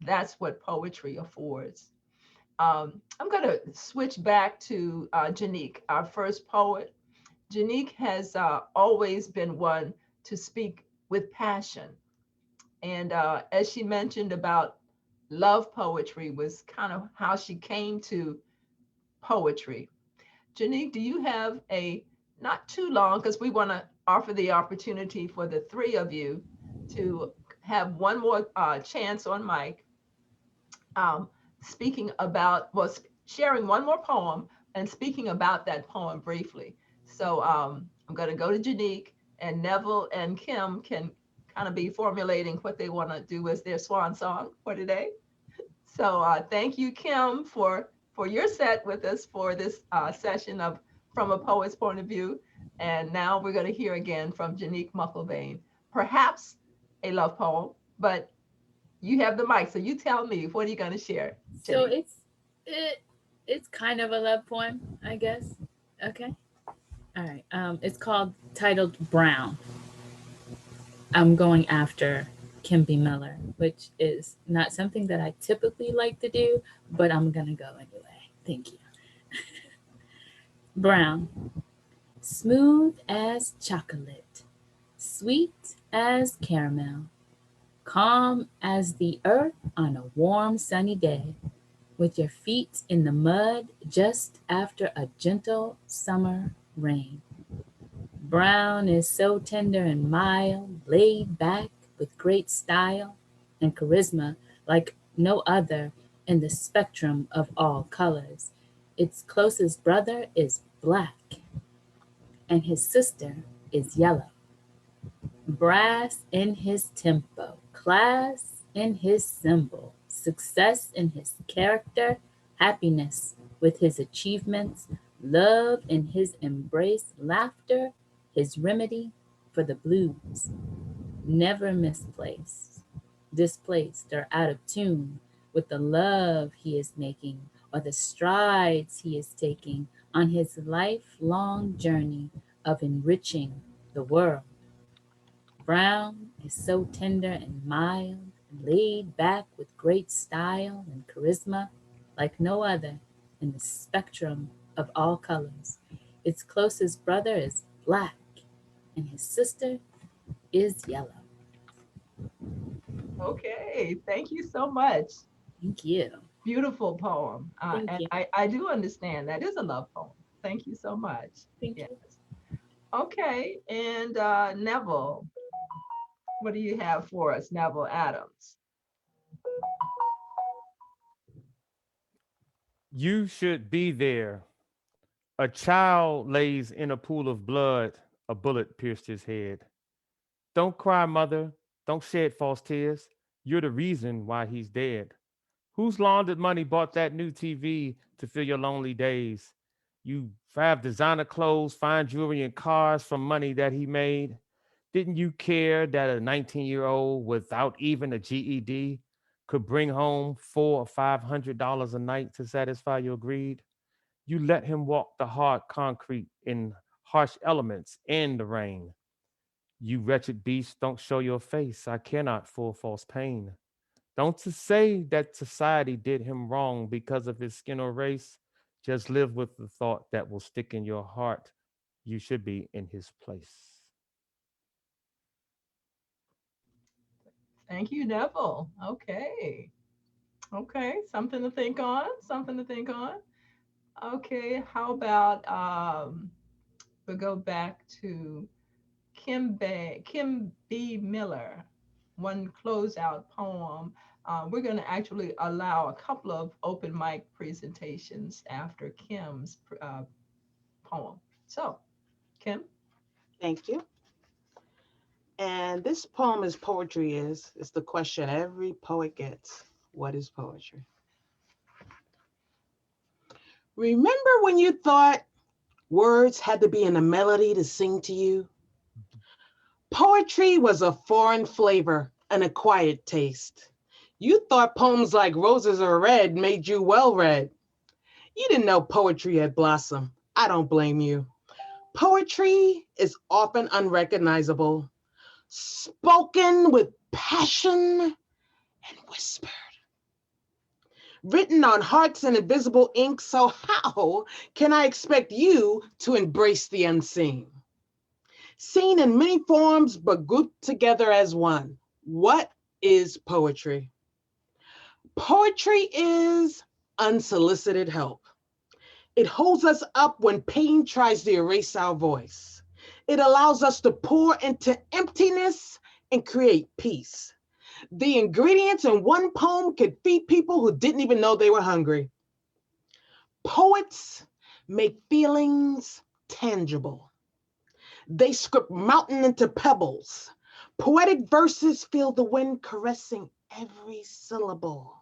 [SPEAKER 1] That's what poetry affords. I'm going to switch back to Janique, our first poet. Janique has always been one to speak with passion. And as she mentioned about love poetry was kind of how she came to poetry. Janique, do you have a, not too long, because we want to offer the opportunity for the three of you to have one more chance on mic, speaking about, well, sharing one more poem and speaking about that poem briefly. So I'm going to go to Janique, and Neville and Kim can kind of be formulating what they want to do as their swan song for today. So thank you, Kim, for your set with us for this session of From a Poet's Point of View. And now we're going to hear again from Janique Mucklebain, perhaps a love poem, but you have the mic, so you tell me, what are you going to share,
[SPEAKER 2] So
[SPEAKER 1] Janique?
[SPEAKER 2] it's kind of a love poem, I guess. Okay. All right. It's called titled Brown. I'm going after Kim B. Miller, which is not something that I typically like to do, but I'm gonna go anyway. Thank you. Brown, smooth as chocolate, sweet as caramel, calm as the earth on a warm sunny day, with your feet in the mud just after a gentle summer rain. Brown is so tender and mild, laid back with great style and charisma like no other in the spectrum of all colors. Its closest brother is black, and his sister is yellow. Brass in his tempo, class in his symbol, success in his character, happiness with his achievements, love in his embrace, laughter his remedy for the blues. Never misplaced, displaced, or out of tune with the love he is making or the strides he is taking on his lifelong journey of enriching the world. Brown is so tender and mild, laid back with great style and charisma, like no other in the spectrum of all colors. Its closest brother is black, and his sister is yellow.
[SPEAKER 1] Okay, thank you so much.
[SPEAKER 2] Thank you.
[SPEAKER 1] Beautiful poem.
[SPEAKER 2] Thank
[SPEAKER 1] And
[SPEAKER 2] you.
[SPEAKER 1] I do understand that is a love poem. Thank you so much.
[SPEAKER 2] Thank
[SPEAKER 1] Yes.
[SPEAKER 2] you.
[SPEAKER 1] Okay, and Neville, what do you have for us, Neville Adams?
[SPEAKER 4] You should be there. A child lays in a pool of blood. A bullet pierced his head. Don't cry, mother. Don't shed false tears. You're the reason why he's dead. Whose laundered money bought that new TV to fill your lonely days? You have designer clothes, fine jewelry, and cars from money that he made. Didn't you care that a 19-year-old without even a GED could bring home $400 or $500 a night to satisfy your greed? You let him walk the hard concrete in harsh elements and the rain. You wretched beast, don't show your face. I cannot for false pain. Don't to say that society did him wrong because of his skin or race. Just live with the thought that will stick in your heart. You should be in his place.
[SPEAKER 1] Thank you, Neville. Okay. Okay, something to think on, something to think on. Okay, how about we'll go back to Kim B. Miller, one closeout poem. We're going to actually allow a couple of open mic presentations after Kim's poem. So, Kim?
[SPEAKER 5] Thank you. And this poem is poetry is the question every poet gets. What is poetry? Remember when you thought words had to be in a melody to sing to you? Poetry was a foreign flavor and a quiet taste. You thought poems like Roses Are Red made you well read. You didn't know poetry had blossomed. I don't blame you. Poetry is often unrecognizable, spoken with passion and whispered, written on hearts in invisible ink. So how can I expect you to embrace the unseen? Seen in many forms, but grouped together as one. What is poetry? Poetry is unsolicited help. It holds us up when pain tries to erase our voice. It allows us to pour into emptiness and create peace. The ingredients in one poem could feed people who didn't even know they were hungry. Poets make feelings tangible. They script mountain into pebbles. Poetic verses feel the wind caressing every syllable.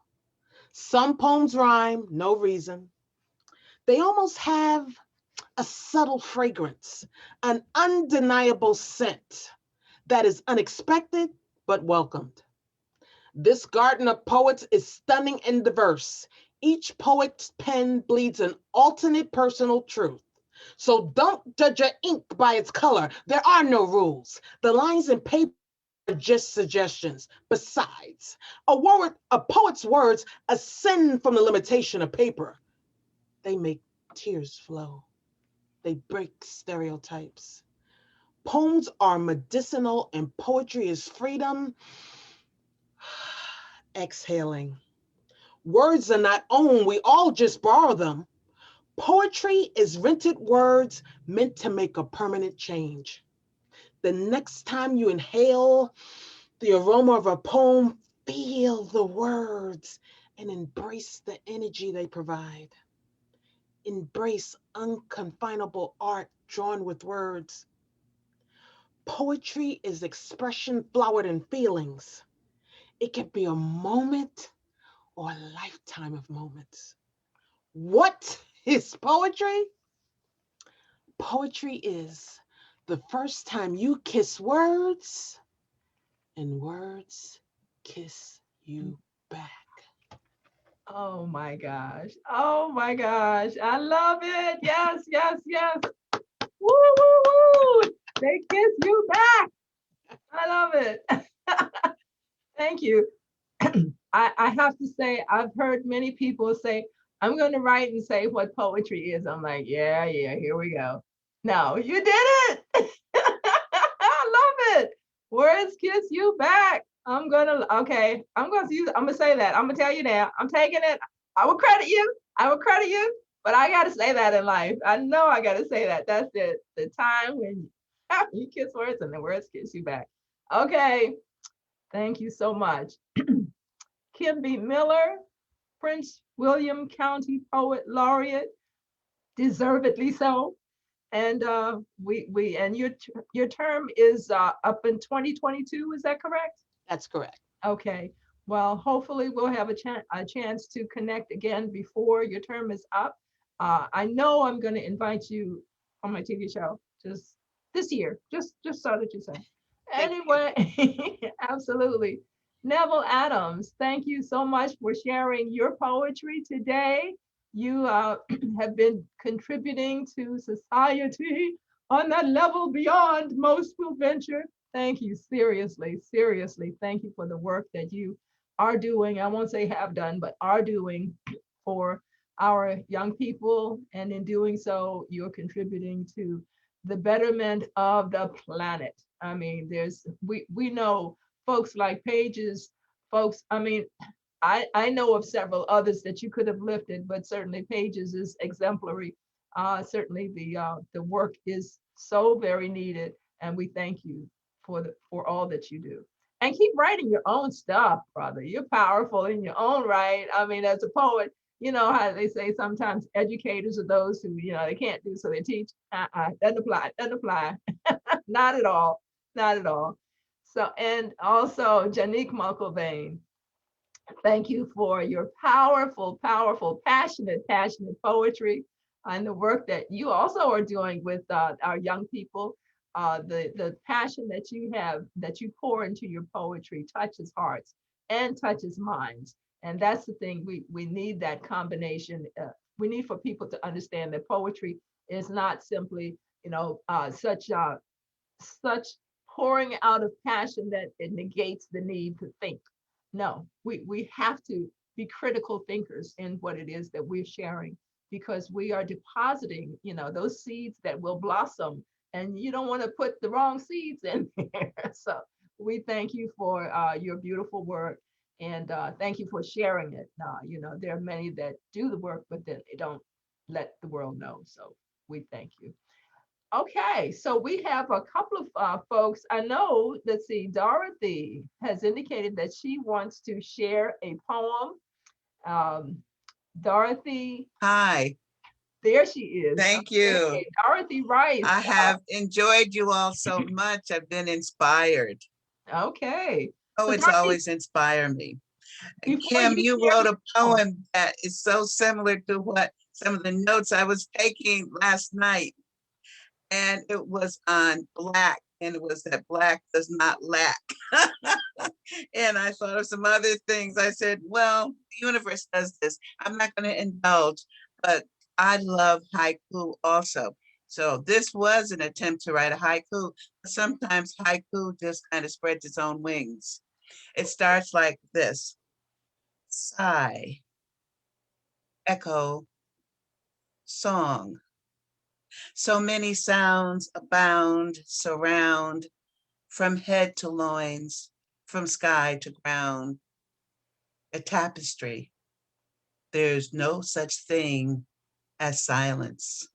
[SPEAKER 5] Some poems rhyme, no reason. They almost have a subtle fragrance, an undeniable scent that is unexpected but welcomed. This garden of poets is stunning and diverse. Each poet's pen bleeds an alternate personal truth. So don't judge your ink by its color. There are no rules. The lines in paper are just suggestions. Besides, a poet's words ascend from the limitation of paper. They make tears flow. They break stereotypes. Poems are medicinal and poetry is freedom. Exhaling. Words are not owned, we all just borrow them. Poetry is rented words meant to make a permanent change. The next time you inhale the aroma of a poem, feel the words and embrace the energy they provide. Embrace unconfinable art drawn with words. Poetry is expression flowered in feelings. It can be a moment or a lifetime of moments. What is poetry? Poetry is the first time you kiss words and words kiss you back.
[SPEAKER 1] Oh my gosh. Oh my gosh. I love it. Yes, yes, yes. Woo, woo, woo. They kiss you back. I love it. Thank you. I have to say, I've heard many people say, I'm going to write and say what poetry is. I'm like, yeah, here we go. No, you did it. I love it. Words kiss you back. I'm gonna say that. I'm gonna tell you now. I'm taking it. I will credit you. But I gotta say that in life. I know I gotta say that. That's it. The time when you kiss words and the words kiss you back. Okay. Thank you so much. Kim B. Miller, Prince William County Poet Laureate, deservedly so. And we and your term is up in 2022. Is that correct?
[SPEAKER 5] That's correct.
[SPEAKER 1] Okay. Well, hopefully we'll have a chance to connect again before your term is up. I know I'm going to invite you on my TV show just this year, just so that you say. Anyway, absolutely. Neville Adams, thank you so much for sharing your poetry today. You have been contributing to society on that level beyond most will venture. Thank you, seriously, seriously. Thank you for the work that you are doing. I won't say have done, but are doing for our young people. And in doing so, you're contributing to the betterment of the planet. I mean, we know folks like Pages, folks, I mean, I know of several others that you could have lifted, but certainly Pages is exemplary. Certainly the work is so very needed, and we thank you for all that you do. And keep writing your own stuff, brother. You're powerful in your own right. I mean, as a poet, you know how they say sometimes educators are those who, they can't do, so they teach. Doesn't apply. Not at all. Not at all. So, and also Janique Mucklevain, thank you for your powerful, powerful, passionate poetry and the work that you also are doing with our young people. the passion that you have, that you pour into your poetry, touches hearts and touches minds. And that's the thing, we need that combination. We need for people to understand that poetry is not simply, such pouring out of passion that it negates the need to think. No, we have to be critical thinkers in what it is that we're sharing, because we are depositing, those seeds that will blossom, and you don't want to put the wrong seeds in there. So we thank you for your beautiful work, and thank you for sharing it. There are many that do the work, but then they don't let the world know. So we thank you. Okay, so we have a couple of folks. I know, let's see, Dorothy has indicated that she wants to share a poem. Um, Dorothy,
[SPEAKER 6] Hi,
[SPEAKER 1] there she is.
[SPEAKER 6] thank you.
[SPEAKER 1] Okay, Dorothy Rice.
[SPEAKER 6] I have enjoyed you all so much. I've been inspired.
[SPEAKER 1] Okay,
[SPEAKER 6] Oh,
[SPEAKER 1] so
[SPEAKER 6] it's
[SPEAKER 1] Dorothy,
[SPEAKER 6] always inspired me. And
[SPEAKER 1] before
[SPEAKER 6] Kim,
[SPEAKER 1] you
[SPEAKER 6] you
[SPEAKER 1] share
[SPEAKER 6] wrote
[SPEAKER 1] your
[SPEAKER 6] a
[SPEAKER 1] poem,
[SPEAKER 6] poem that is so similar to what some of the notes I was taking last night. And it was on Black, and it was that Black does not lack. And I thought of some other things. I said, well, the universe does this. I'm not going to indulge, but I love haiku also. So this was an attempt to write a haiku. Sometimes haiku just kind of spreads its own wings. It starts like this: sigh, echo, song. So many sounds abound, surround, from head to loins, from sky to ground, a tapestry. There's no such thing as silence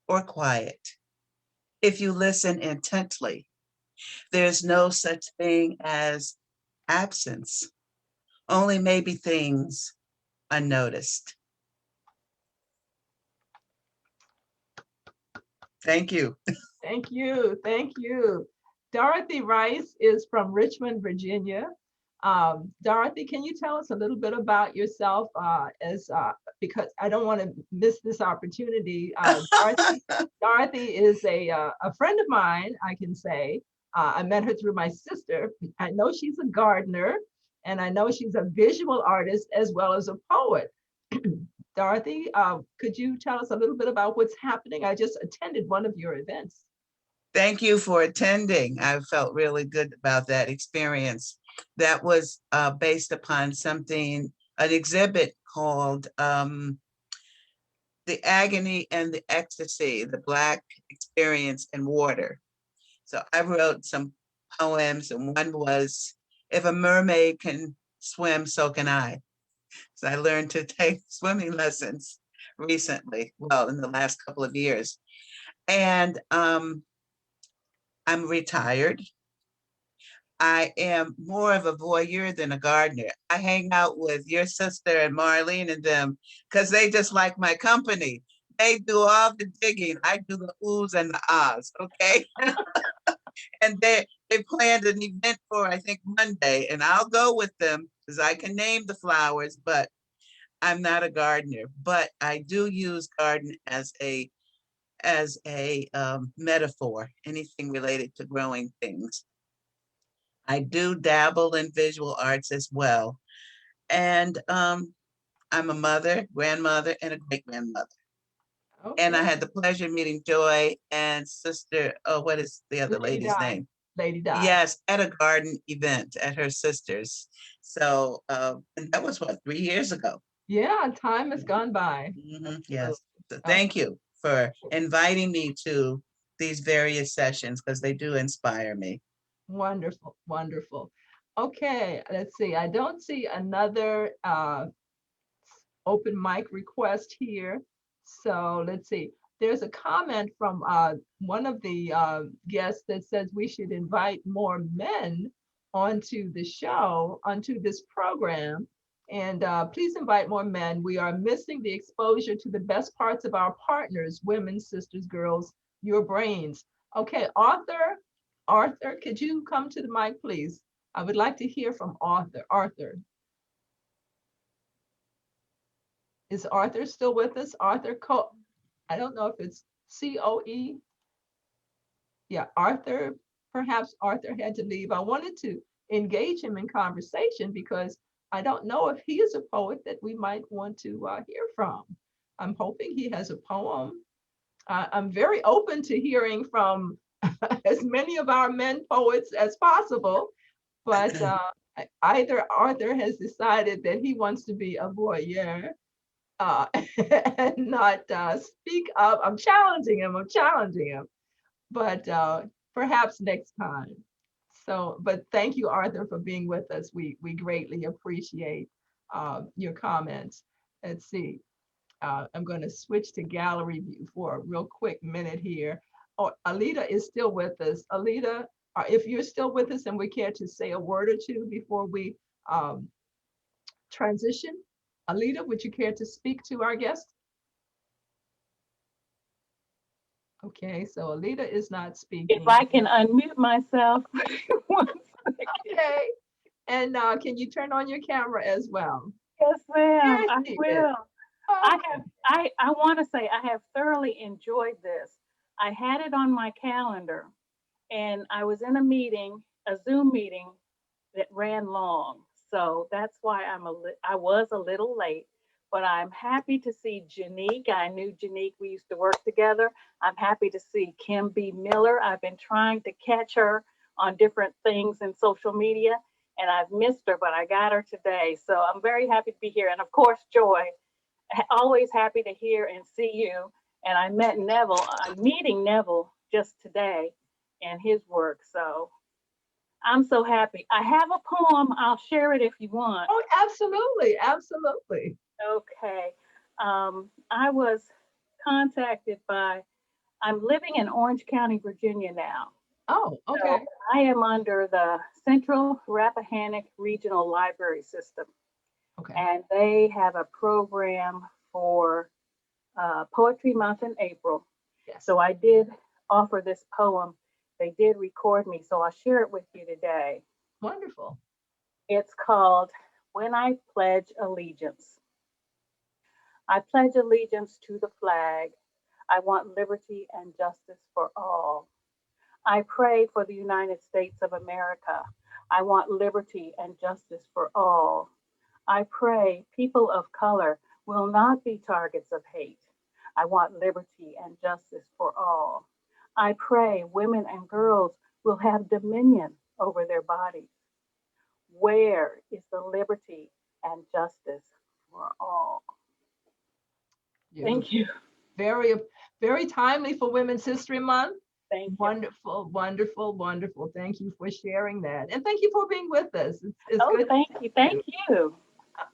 [SPEAKER 6] or quiet. If you listen intently, there's no such thing as absence, only maybe things unnoticed. Thank you.
[SPEAKER 1] thank you, thank you. Dorothy Rice is from Richmond, Virginia. Dorothy, can you tell us a little bit about yourself, because I don't want to miss this opportunity. Dorothy is a friend of mine, I can say. I met her through my sister. I know she's a gardener, and I know she's a visual artist as well as a poet. Dorothy, could you tell us a little bit about what's happening? I just attended one of your events.
[SPEAKER 6] Thank you for attending. I felt really good about that experience. That was based upon something, an exhibit called The Agony and the Ecstasy, the Black Experience in Water. So I wrote some poems, and one was, if a mermaid can swim, so can I. So I learned to take swimming lessons recently, well, in the last couple of years. And I'm retired. I am more of a voyeur than a gardener. I hang out with your sister and Marlene and them because they just like my company. They do all the digging. I do the oohs and the ahs, okay? And they planned an event for, I think, Monday, and I'll go with them because I can name the flowers, but I'm not a gardener. But I do use garden as a metaphor, anything related to growing things. I do dabble in visual arts as well. And I'm a mother, grandmother, and a great grandmother. And I
[SPEAKER 1] Okay,
[SPEAKER 6] had the pleasure of meeting Joy and sister, oh, what is the other
[SPEAKER 1] Lady
[SPEAKER 6] lady's
[SPEAKER 1] Di,
[SPEAKER 6] name?
[SPEAKER 1] Lady Di.
[SPEAKER 6] Yes, at a garden event at her sister's. So, and that was what, 3 years ago?
[SPEAKER 1] Yeah, time has gone by.
[SPEAKER 6] Yes. So
[SPEAKER 1] Okay,
[SPEAKER 6] thank you for inviting me to these various sessions because they do inspire me.
[SPEAKER 1] wonderful, wonderful. Okay, let's see. I don't see another open mic request here. So let's see. There's a comment from one of the guests that says we should invite more men onto the show, onto this program. And please invite more men. We are missing the exposure to the best parts of our partners, women, sisters, girls, your brains. Okay, Arthur, could you come to the mic, please? I would like to hear from Arthur. Arthur, is Arthur still with us? I don't know if it's COE. yeah, Arthur, perhaps Arthur had to leave. I wanted to engage him in conversation because I don't know if he is a poet that we might want to hear from. I'm hoping he has a poem. I'm very open to hearing from as many of our men poets as possible, but either Arthur has decided that he wants to be a voyeur uh, and not speak up. I'm challenging him. I'm challenging him, but perhaps next time. So, but thank you, Arthur, for being with us. We greatly appreciate your comments. Let's see. I'm going to switch to gallery view for a real quick minute here. Oh, Alita is still with us. Alita, if you're still with us and we care to say a word or two before we um, transition, Alita, would you care to speak to our guest? Okay, so Alita is not speaking.
[SPEAKER 7] If I can unmute myself.
[SPEAKER 1] Okay, and can you turn on your camera as well?
[SPEAKER 7] Yes, ma'am,
[SPEAKER 1] There
[SPEAKER 7] I
[SPEAKER 1] she is.
[SPEAKER 7] will.
[SPEAKER 1] Okay.
[SPEAKER 7] I want to say I have thoroughly enjoyed this. I had it on my calendar and I was in a meeting, a Zoom meeting that ran long. So that's why I was a little late, but I'm happy to see Janique. I knew Janique, we used to work together. I'm happy to see Kim B. Miller. I've been trying to catch her on different things in social media and I've missed her, but I got her today. So I'm very happy to be here. And of course, Joy, always happy to hear and see you. And I met Neville, I'm meeting Neville just today and his work. So I'm so happy. I have a poem. I'll share it if you want.
[SPEAKER 1] Oh, absolutely, absolutely.
[SPEAKER 7] Okay. I was contacted by, I'm living in Orange County, Virginia now.
[SPEAKER 1] Oh,
[SPEAKER 7] So
[SPEAKER 1] okay.
[SPEAKER 7] I am under the Central Rappahannock Regional Library System.
[SPEAKER 1] Okay.
[SPEAKER 7] And they have a program for Poetry Month in April.
[SPEAKER 1] Yes.
[SPEAKER 7] So I did offer this poem. They did record me, so I'll share it with you today.
[SPEAKER 1] Wonderful.
[SPEAKER 7] It's called When I Pledge Allegiance. I pledge allegiance to the flag. I want liberty and justice for all. I pray for the United States of America. I want liberty and justice for all. I pray people of color will not be targets of hate. I want liberty and justice for all. I pray women and girls will have dominion over their bodies. Where is the liberty and justice for all? Thank you.
[SPEAKER 1] Very, very timely for Women's History Month.
[SPEAKER 7] Thank you.
[SPEAKER 1] Wonderful, wonderful, wonderful. Thank you for sharing that. And thank you for being with us. It's
[SPEAKER 7] Oh,
[SPEAKER 1] good.
[SPEAKER 7] thank you. Thank you.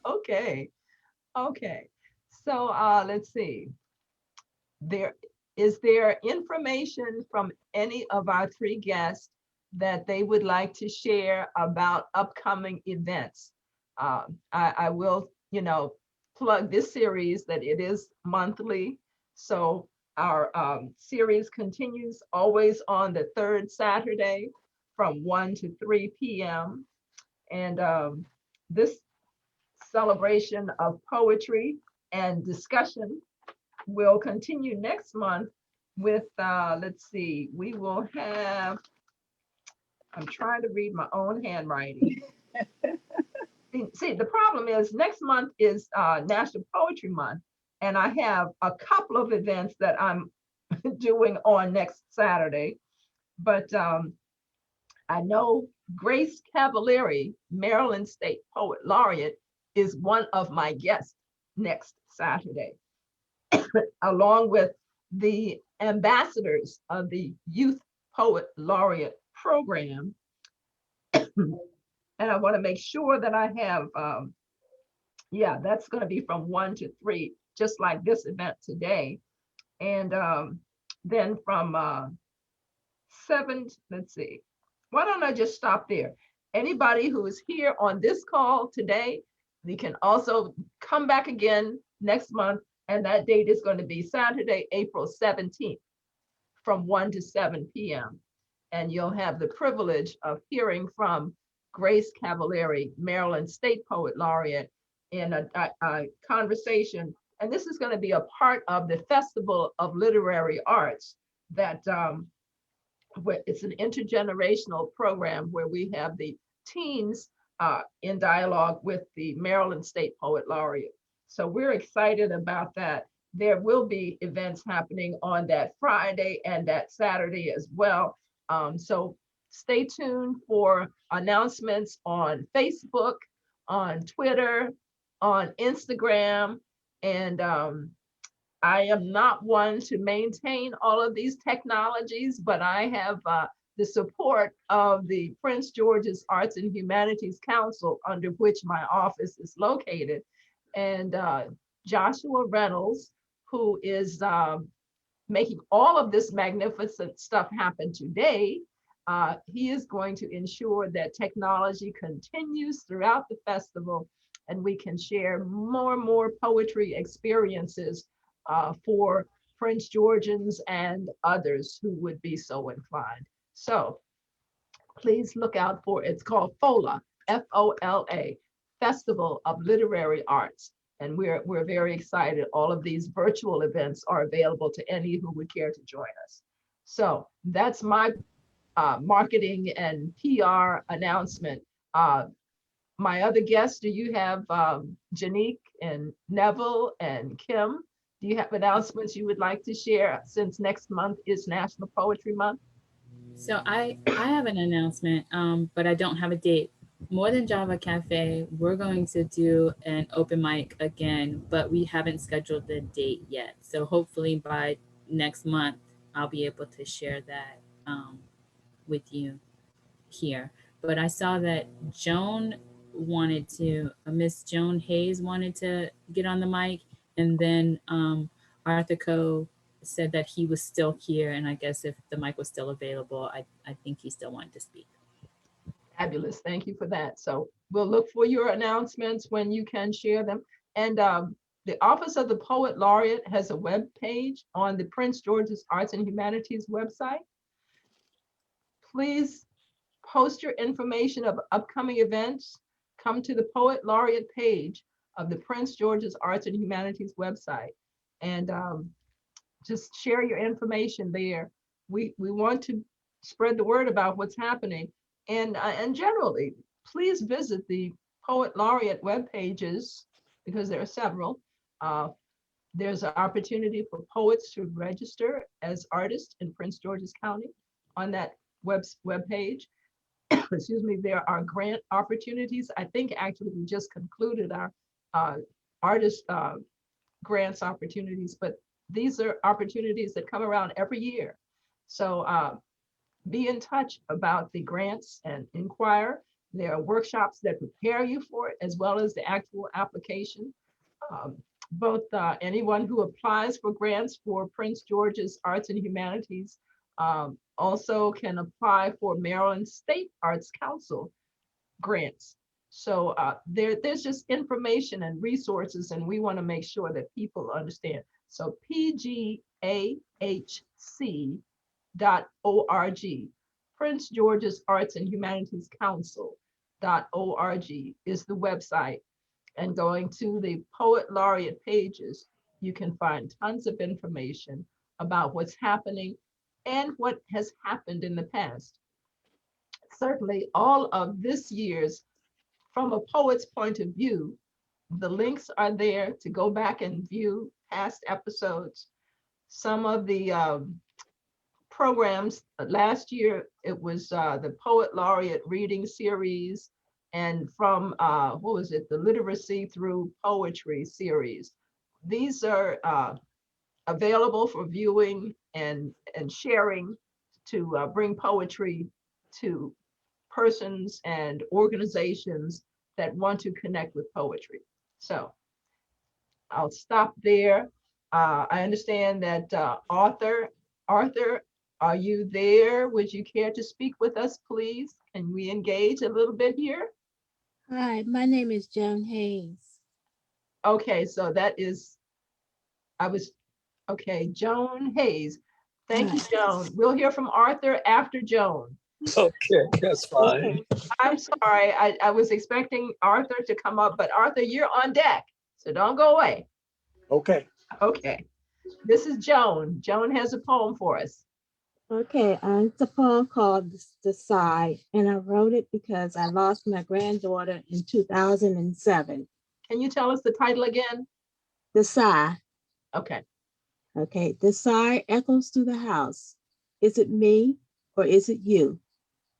[SPEAKER 1] Okay. Okay. So let's see. Is there information from any of our three guests that they would like to share about upcoming events? I will, plug this series that it is monthly. So our series continues always on the third Saturday from 1 to 3 p.m. And this celebration of poetry and discussion will continue next month with, let's see, we will have, I'm trying to read my own handwriting. See, the problem is next month is National Poetry Month, and I have a couple of events that I'm doing on next Saturday, but I know Grace Cavalieri, Maryland State Poet Laureate, is one of my guests next Saturday, along with the ambassadors of the Youth Poet Laureate Program. And I want to make sure that I have, yeah, that's going to be from 1 to 3, just like this event today. And then from 7, let's see, why don't I just stop there? Anybody who is here on this call today, they can also come back again next month. And that date is going to be Saturday, April 17th from 1 to 7 p.m. And you'll have the privilege of hearing from Grace Cavalieri, Maryland State Poet Laureate, in a conversation. And this is going to be a part of the Festival of Literary Arts that it's an intergenerational program where we have the teens in dialogue with the Maryland State Poet Laureate. So we're excited about that. There will be events happening on that Friday and that Saturday as well. So stay tuned for announcements on Facebook, on Twitter, on Instagram, and I am not one to maintain all of these technologies, but I have the support of the Prince George's Arts and Humanities Council, under which my office is located, and Joshua Reynolds, who is making all of this magnificent stuff happen today. He is going to ensure that technology continues throughout the festival and we can share more and more poetry experiences for Prince Georgians and others who would be so inclined. So please look out for it. It's called FOLA, F-O-L-A, Festival of Literary Arts. And we're very excited. All of these virtual events are available to any who would care to join us. So that's my marketing and PR announcement. My other guests, do you have Janique and Neville and Kim? Do you have announcements you would like to share since next month is National Poetry Month?
[SPEAKER 2] So I have an announcement, but I don't have a date. More Than Java Cafe, we're going to do an open mic again, but we haven't scheduled the date yet. So hopefully by next month, I'll be able to share that with you here. But I saw that Joan wanted to, Miss Joan Hayes wanted to get on the mic, and then Arthur Coe said that he was still here, and I guess if the mic was still available, I think he still wanted to speak.
[SPEAKER 1] Fabulous, thank you for that. So we'll look for your announcements when you can share them. And the Office of the Poet Laureate has a web page on the Prince George's Arts and Humanities website. Please post your information of upcoming events. Come to the Poet Laureate page of the Prince George's Arts and Humanities website and just share your information there. We want to spread the word about what's happening. And generally, please visit the Poet Laureate web pages because there are several. There's an opportunity for poets to register as artists in Prince George's County on that web page. Excuse me, there are grant opportunities. I think actually we just concluded our artist grants opportunities, but these are opportunities that come around every year. So be in touch about the grants and inquire. There are workshops that prepare you for it, as well as the actual application. Both anyone who applies for grants for Prince George's Arts and Humanities also can apply for Maryland State Arts Council grants. So there's just information and resources, and we want to make sure that people understand. So pgahc.org, Prince George's Arts and Humanities Council.org is the website. And going to the Poet Laureate pages, you can find tons of information about what's happening and what has happened in the past. Certainly all of this year's, from a poet's point of view, the links are there to go back and view past episodes. Some of the programs, last year it was the Poet Laureate reading series, and from what was it, the Literacy Through Poetry series. These are available for viewing and sharing to bring poetry to persons and organizations that want to connect with poetry. So I'll stop there. I understand that Arthur, are you there? Would you care to speak with us, please? Can we engage a little bit here?
[SPEAKER 8] Hi, my name is Joan Hayes.
[SPEAKER 1] Okay, so that is, okay, Joan Hayes. Thank you, Joan. We'll hear from Arthur after Joan.
[SPEAKER 9] Okay, that's fine.
[SPEAKER 1] I'm sorry, I was expecting Arthur to come up, but Arthur, you're on deck, so don't go away.
[SPEAKER 9] Okay.
[SPEAKER 1] Okay, this is Joan. Joan has a poem for us.
[SPEAKER 8] Okay, it's a poem called The Sigh, and I wrote it because I lost my granddaughter in 2007.
[SPEAKER 1] Can you tell us the title again?
[SPEAKER 8] The Sigh.
[SPEAKER 1] Okay.
[SPEAKER 8] Okay, the sigh echoes through the house. Is it me or is it you?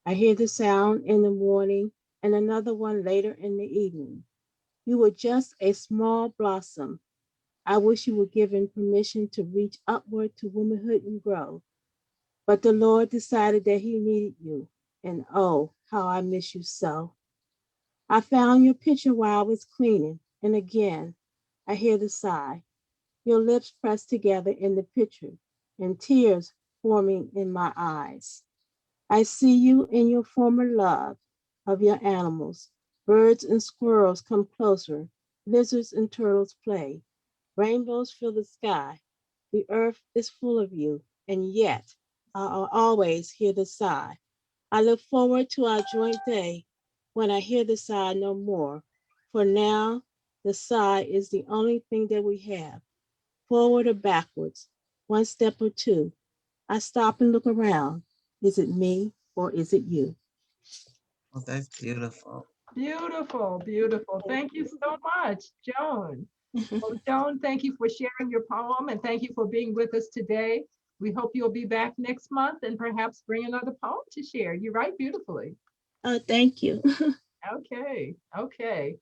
[SPEAKER 8] I hear the sound in the morning and another one later in the evening. You were just a small blossom. I wish you were given permission to reach upward to womanhood and grow. But the Lord decided that He needed you. And oh, how I miss you so. I found your picture while I was cleaning. And again, I hear the sigh. Your lips pressed together in the picture and tears forming in my eyes. I see you in your former love of your animals. Birds and squirrels come closer. Lizards and turtles play. Rainbows fill the sky. The earth is full of you, and yet I'll always hear the sigh. I look forward to our joint day when I hear the sigh no more. For now, the sigh is the only thing that we have. Forward or backwards, one step or two. I stop and look around. Is it me or is it you?
[SPEAKER 6] Oh, that's beautiful.
[SPEAKER 1] Beautiful, beautiful. Thank you so much, Joan. Well, Joan, thank you for sharing your poem and thank you for being with us today. We hope you'll be back next month and perhaps bring another poem to share. You write beautifully.
[SPEAKER 8] Thank you.
[SPEAKER 1] Okay, okay.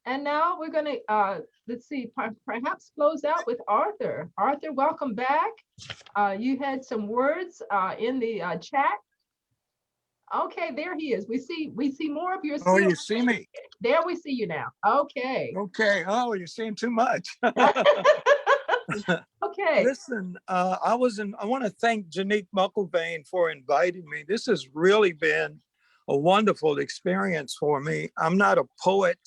[SPEAKER 1] And now we're going to, let's see, perhaps close out with Arthur. Arthur, welcome back. You had some words in the chat. Okay, there he is. We see more of your
[SPEAKER 9] Oh,
[SPEAKER 1] skills.
[SPEAKER 9] you see me?
[SPEAKER 1] There we see you now. Okay.
[SPEAKER 9] Okay. Oh, you're seeing too much.
[SPEAKER 1] Okay.
[SPEAKER 9] Listen, I want to thank Janique Mucklevain for inviting me. This has really been a wonderful experience for me. I'm not a poet,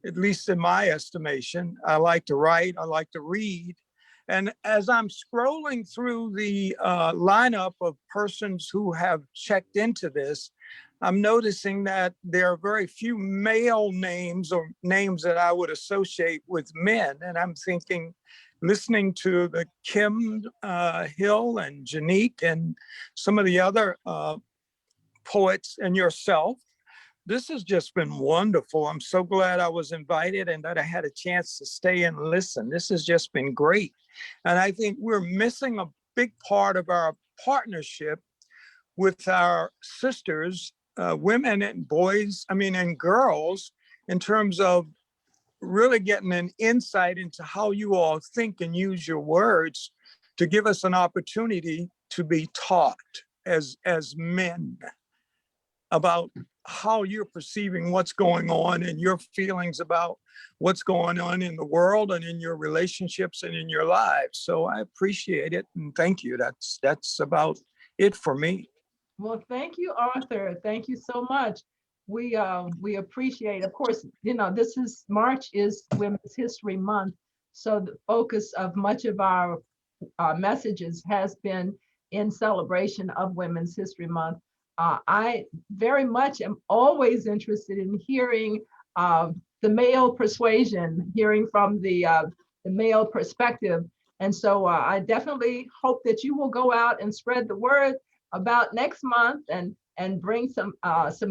[SPEAKER 9] at least in my estimation. I like to write, I like to read. And as I'm scrolling through the lineup of persons who have checked into this, I'm noticing that there are very few male names or names that I would associate with men. And I'm thinking, listening to the Kim Hill and Janique and some of the other poets and yourself, this has just been wonderful. I'm so glad I was invited and that I had a chance to stay and listen. This has just been great. And I think we're missing a big part of our partnership with our sisters, women and boys, and girls, in terms of really getting an insight into how you all think and use your words to give us an opportunity to be taught as men about how you're perceiving what's going on and your feelings about what's going on in the world and in your relationships and in your lives. So I appreciate it and thank you. That's about it for me.
[SPEAKER 1] Well, thank you, Arthur. Thank you so much. We appreciate, of course, this is March is Women's History Month. So the focus of much of our messages has been in celebration of Women's History Month. I very much am always interested in hearing the male persuasion, hearing from the male perspective. And so I definitely hope that you will go out and spread the word about next month and bring some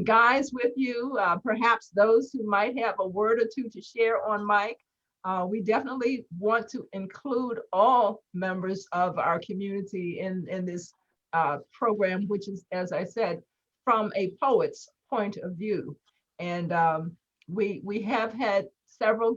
[SPEAKER 1] guys with you, perhaps those who might have a word or two to share on mic. We definitely want to include all members of our community in this program, which is, as I said, from a poet's point of view. And we have had several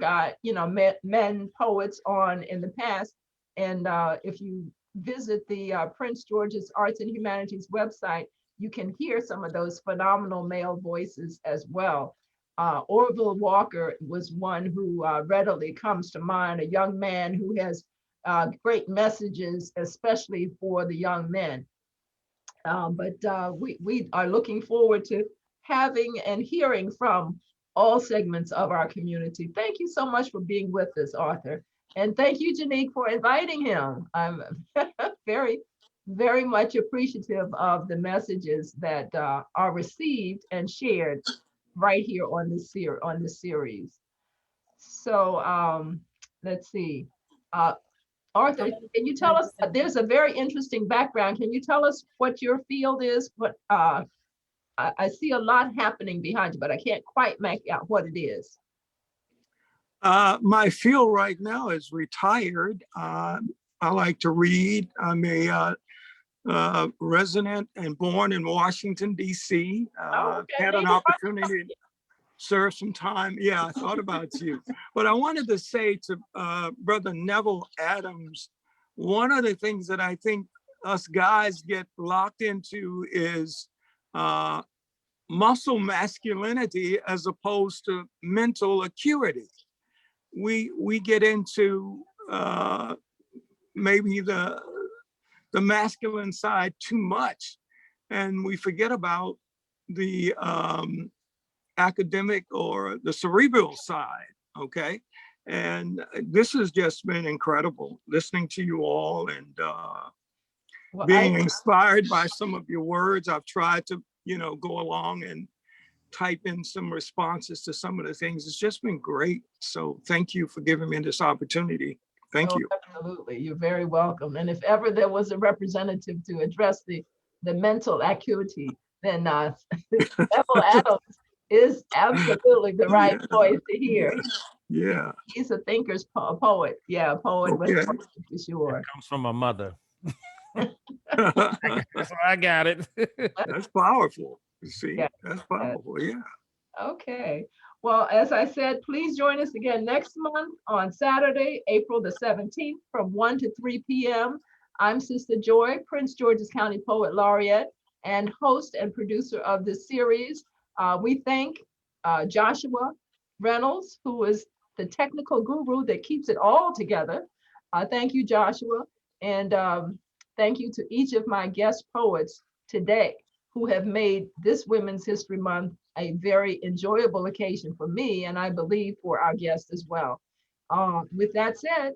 [SPEAKER 1] men poets on in the past. And if you visit the Prince George's Arts and Humanities website, you can hear some of those phenomenal male voices as well. Orville Walker was one who readily comes to mind, a young man who has great messages, especially for the young men. But we are looking forward to having and hearing from all segments of our community. Thank you so much for being with us, Arthur. And thank you, Janique, for inviting him. I'm very, very much appreciative of the messages that are received and shared right here on this series. So let's see. Arthur, can you tell us, there's a very interesting background. Can you tell us what your field is? What I see a lot happening behind you, but I can't quite make out what it is.
[SPEAKER 9] My field right now is retired. I like to read. I'm a resident and born in Washington, D.C.
[SPEAKER 1] Okay,
[SPEAKER 9] Had an
[SPEAKER 1] maybe-
[SPEAKER 9] opportunity to serve some time. Yeah, I thought about you. But I wanted to say to Brother Neville Adams, one of the things that I think us guys get locked into is muscle masculinity as opposed to mental acuity. We get into maybe the masculine side too much, and we forget about the academic or the cerebral side. Okay, and this has just been incredible listening to you all and
[SPEAKER 1] Well,
[SPEAKER 9] being inspired by some of your words. I've tried to go along and type in some responses to some of the things. It's just been great. So thank you for giving me this opportunity. Thank you.
[SPEAKER 1] Absolutely, you're very welcome. And if ever there was a representative to address the mental acuity, then Neville Adams is absolutely the right voice to hear.
[SPEAKER 9] Yeah.
[SPEAKER 1] He's a thinker's poet. Yeah, a poet with
[SPEAKER 9] Okay.
[SPEAKER 1] for sure.
[SPEAKER 4] It comes from my mother. That's why I got it.
[SPEAKER 9] That's powerful. You see,
[SPEAKER 1] Yeah.
[SPEAKER 9] that's powerful. Yeah.
[SPEAKER 1] Okay. Well, as I said, please join us again next month on Saturday, April the 17th from 1 to 3 p.m. I'm Sister Joy, Prince George's County Poet Laureate and host and producer of this series. We thank Joshua Reynolds, who is the technical guru that keeps it all together. Thank you, Joshua. And thank you to each of my guest poets today who have made this Women's History Month a very enjoyable occasion for me, and I believe for our guests as well. With that said,